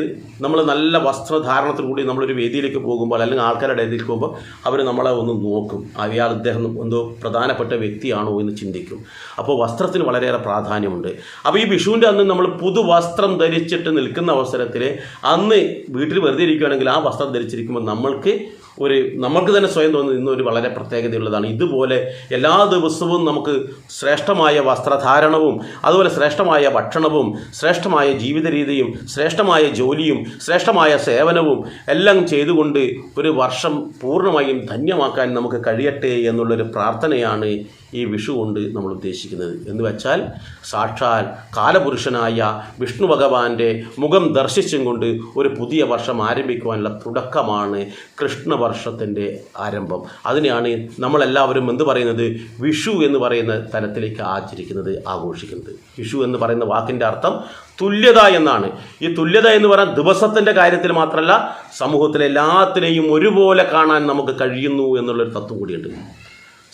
നമ്മൾ നല്ല വസ്ത്രധാരണത്തിൽ കൂടി നമ്മളൊരു വേദിയിലേക്ക് പോകുമ്പോൾ അല്ലെങ്കിൽ ആൾക്കാരുടെ ഇടയിലേക്ക് പോകുമ്പോൾ അവർ നമ്മളെ ഒന്ന് നോക്കും, ഇദ്ദേഹം എന്തോ പ്രധാനപ്പെട്ട വ്യക്തിയാണോ എന്ന് ചിന്തിക്കും. അപ്പോൾ വസ്ത്രത്തിന് വളരെയേറെ പ്രാധാന്യമുണ്ട്. അപ്പോൾ ഈ വിഷുവിൻ്റെ അന്ന് നമ്മൾ പുതുവസ്ത്രം ധരിച്ചിട്ട് നിൽക്കുന്ന അവസരത്തിൽ അന്ന് വീട്ടിൽ വെറുതെ ഇരിക്കുകയാണെങ്കിൽ ആ വസ്ത്രം ധരിച്ചിരിക്കുമ്പോൾ നമ്മൾക്ക് തന്നെ സ്വയം തോന്നുന്നത് ഇന്നൊരു വളരെ പ്രത്യേകതയുള്ളതാണ്. ഇതുപോലെ എല്ലാ ദിവസവും നമുക്ക് ശ്രേഷ്ഠമായ വസ്ത്രധാരണവും അതുപോലെ ശ്രേഷ്ഠമായ ഭക്ഷണവും ശ്രേഷ്ഠമായ ജീവിത രീതിയും ശ്രേഷ്ഠമായ ജോലിയും ശ്രേഷ്ഠമായ സേവനവും എല്ലാം ചെയ്തുകൊണ്ട് ഒരു വർഷം പൂർണ്ണമായും ധന്യമാക്കാൻ നമുക്ക് കഴിയട്ടെ എന്നുള്ളൊരു പ്രാർത്ഥനയാണ് ഈ വിഷു കൊണ്ട് നമ്മൾ ഉദ്ദേശിക്കുന്നത്. എന്ന് വെച്ചാൽ സാക്ഷാൽ കാലപുരുഷനായ വിഷ്ണു ഭഗവാന്റെ മുഖം ദർശിച്ചും കൊണ്ട് ഒരു പുതിയ വർഷം ആരംഭിക്കുവാനുള്ള തുടക്കമാണ് കൃഷ്ണവർഷത്തിൻ്റെ ആരംഭം. അതിനെയാണ് നമ്മളെല്ലാവരും എന്ത് പറയുന്നത്, വിഷു എന്ന് പറയുന്ന തലത്തിലേക്ക് ആഘോഷിക്കുന്നത്. വിഷു എന്ന് പറയുന്ന വാക്കിൻ്റെ അർത്ഥം തുല്യത എന്നാണ്. ഈ തുല്യത എന്ന് പറയുന്ന ദിവസത്തിൻ്റെ കാര്യത്തിൽ മാത്രമല്ല, സമൂഹത്തിലെ എല്ലാത്തിനെയും ഒരുപോലെ കാണാൻ നമുക്ക് കഴിയുന്നു എന്നുള്ളൊരു തത്വം കൂടിയുണ്ട്.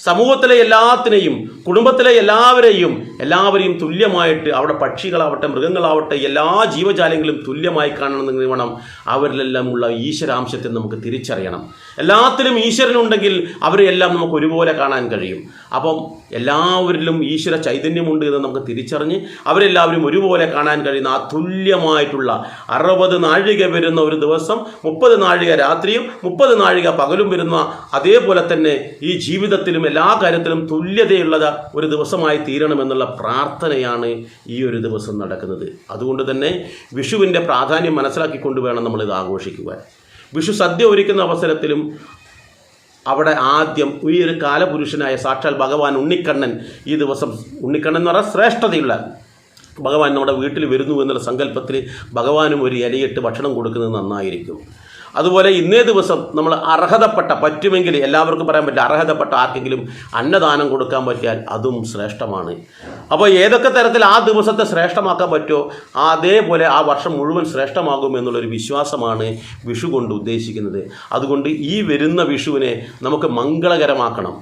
സമൂഹത്തിലെ എല്ലാത്തിനെയും, കുടുംബത്തിലെ എല്ലാവരെയും തുല്യമായിട്ട്, അവിടെ പക്ഷികളാവട്ടെ മൃഗങ്ങളാവട്ടെ എല്ലാ ജീവജാലങ്ങളും തുല്യമായി കാണണമെന്ന് വേണം. അവരിലെല്ലാമുള്ള ഈശ്വരാംശത്തെ നമുക്ക് തിരിച്ചറിയണം. എല്ലാത്തിലും ഈശ്വരനുണ്ടെങ്കിൽ അവരെല്ലാം നമുക്ക് ഒരുപോലെ കാണാൻ കഴിയും. അപ്പം എല്ലാവരിലും ഈശ്വര ചൈതന്യമുണ്ട് എന്ന് നമുക്ക് തിരിച്ചറിഞ്ഞ് അവരെല്ലാവരും ഒരുപോലെ കാണാൻ കഴിയുന്ന ആ തുല്യമായിട്ടുള്ള 60 നാഴിക വരുന്ന ഒരു ദിവസം, 30 നാഴിക രാത്രിയും 30 നാഴിക പകലും വരുന്ന, അതേപോലെ തന്നെ ഈ ജീവിതത്തിലും എല്ലാ കാര്യത്തിലും തുല്യതയുള്ളത് ഒരു ദിവസമായി തീരണമെന്നുള്ള പ്രാർത്ഥനയാണ് ഈ ഒരു ദിവസം നടക്കുന്നത്. അതുകൊണ്ട് തന്നെ വിഷുവിൻ്റെ പ്രാധാന്യം മനസ്സിലാക്കിക്കൊണ്ട് വേണം നമ്മളിത് ആഘോഷിക്കുക. വിഷു സദ്യ ഒരുക്കുന്ന അവസരത്തിലും അവിടെ ആദ്യം ഈ ഒരു കാലപുരുഷനായ സാക്ഷാൽ ഭഗവാൻ ഉണ്ണിക്കണ്ണൻ ഈ ദിവസം, ഉണ്ണിക്കണ്ണൻ എന്ന് പറഞ്ഞാൽ ശ്രേഷ്ഠതയുള്ള ഭഗവാൻ നമ്മുടെ വീട്ടിൽ വരുന്നു എന്നുള്ള സങ്കല്പത്തിൽ ഭഗവാനും ഒരു ഇലയിട്ട് ഭക്ഷണം കൊടുക്കുന്നത് നന്നായിരിക്കും. അതുപോലെ ഇന്നേ ദിവസം നമ്മൾ പറ്റുമെങ്കിൽ, എല്ലാവർക്കും പറയാൻ പറ്റില്ല, അർഹതപ്പെട്ട ആർക്കെങ്കിലും അന്നദാനം കൊടുക്കാൻ പറ്റിയാൽ അതും ശ്രേഷ്ഠമാണ്. അപ്പോൾ ഏതൊക്കെ തരത്തിൽ ആ ദിവസത്തെ ശ്രേഷ്ഠമാക്കാൻ പറ്റുമോ അതേപോലെ ആ വർഷം മുഴുവൻ ശ്രേഷ്ഠമാകും എന്നുള്ളൊരു വിശ്വാസമാണ് വിഷു കൊണ്ട് ഉദ്ദേശിക്കുന്നത്. അതുകൊണ്ട് ഈ വരുന്ന വിഷുവിനെ നമുക്ക് മംഗളകരമാക്കണം,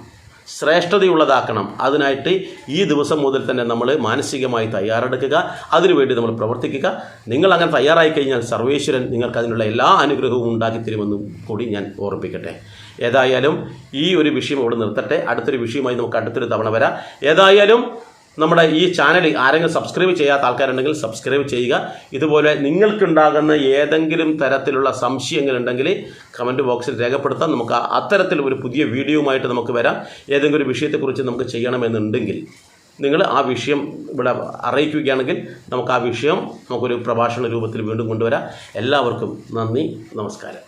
ശ്രേഷ്ഠതയുള്ളതാക്കണം. അതിനായിട്ട് ഈ ദിവസം മുതൽ തന്നെ നമ്മൾ മാനസികമായി തയ്യാറെടുക്കുക, അതിനുവേണ്ടി നമ്മൾ പ്രവർത്തിക്കുക. നിങ്ങൾ അങ്ങനെ തയ്യാറായി കഴിഞ്ഞാൽ സർവേശ്വരൻ നിങ്ങൾക്ക് അതിനുള്ള എല്ലാ അനുഗ്രഹവും ഉണ്ടാക്കി തരുമെന്നും കൂടി ഞാൻ ഓർമ്മിപ്പിക്കട്ടെ. ഏതായാലും ഈ ഒരു വിഷയം ഇവിടെ നിർത്തട്ടെ. അടുത്തൊരു വിഷയമായി നമുക്ക് അടുത്തൊരു തവണ വരാം. ഏതായാലും നമ്മുടെ ഈ ചാനൽ ആരെങ്കിലും സബ്സ്ക്രൈബ് ചെയ്യാത്ത ആൾക്കാരുണ്ടെങ്കിൽ സബ്സ്ക്രൈബ് ചെയ്യുക. ഇതുപോലെ നിങ്ങൾക്കുണ്ടാകുന്ന ഏതെങ്കിലും തരത്തിലുള്ള സംശയങ്ങളുണ്ടെങ്കിൽ കമൻറ്റ് ബോക്സിൽ രേഖപ്പെടുത്താം. നമുക്ക് അത്തരത്തിൽ ഒരു പുതിയ വീഡിയോയുമായിട്ട് നമുക്ക് വരാം. ഏതെങ്കിലും ഒരു വിഷയത്തെക്കുറിച്ച് നമുക്ക് ചെയ്യണമെന്നുണ്ടെങ്കിൽ നിങ്ങൾ ആ വിഷയം ഇവിടെ അറിയിക്കുകയാണെങ്കിൽ നമുക്ക് ആ വിഷയം നമുക്കൊരു പ്രഭാഷണ രൂപത്തിൽ വീണ്ടും കൊണ്ടുവരാം. എല്ലാവർക്കും നന്ദി, നമസ്കാരം.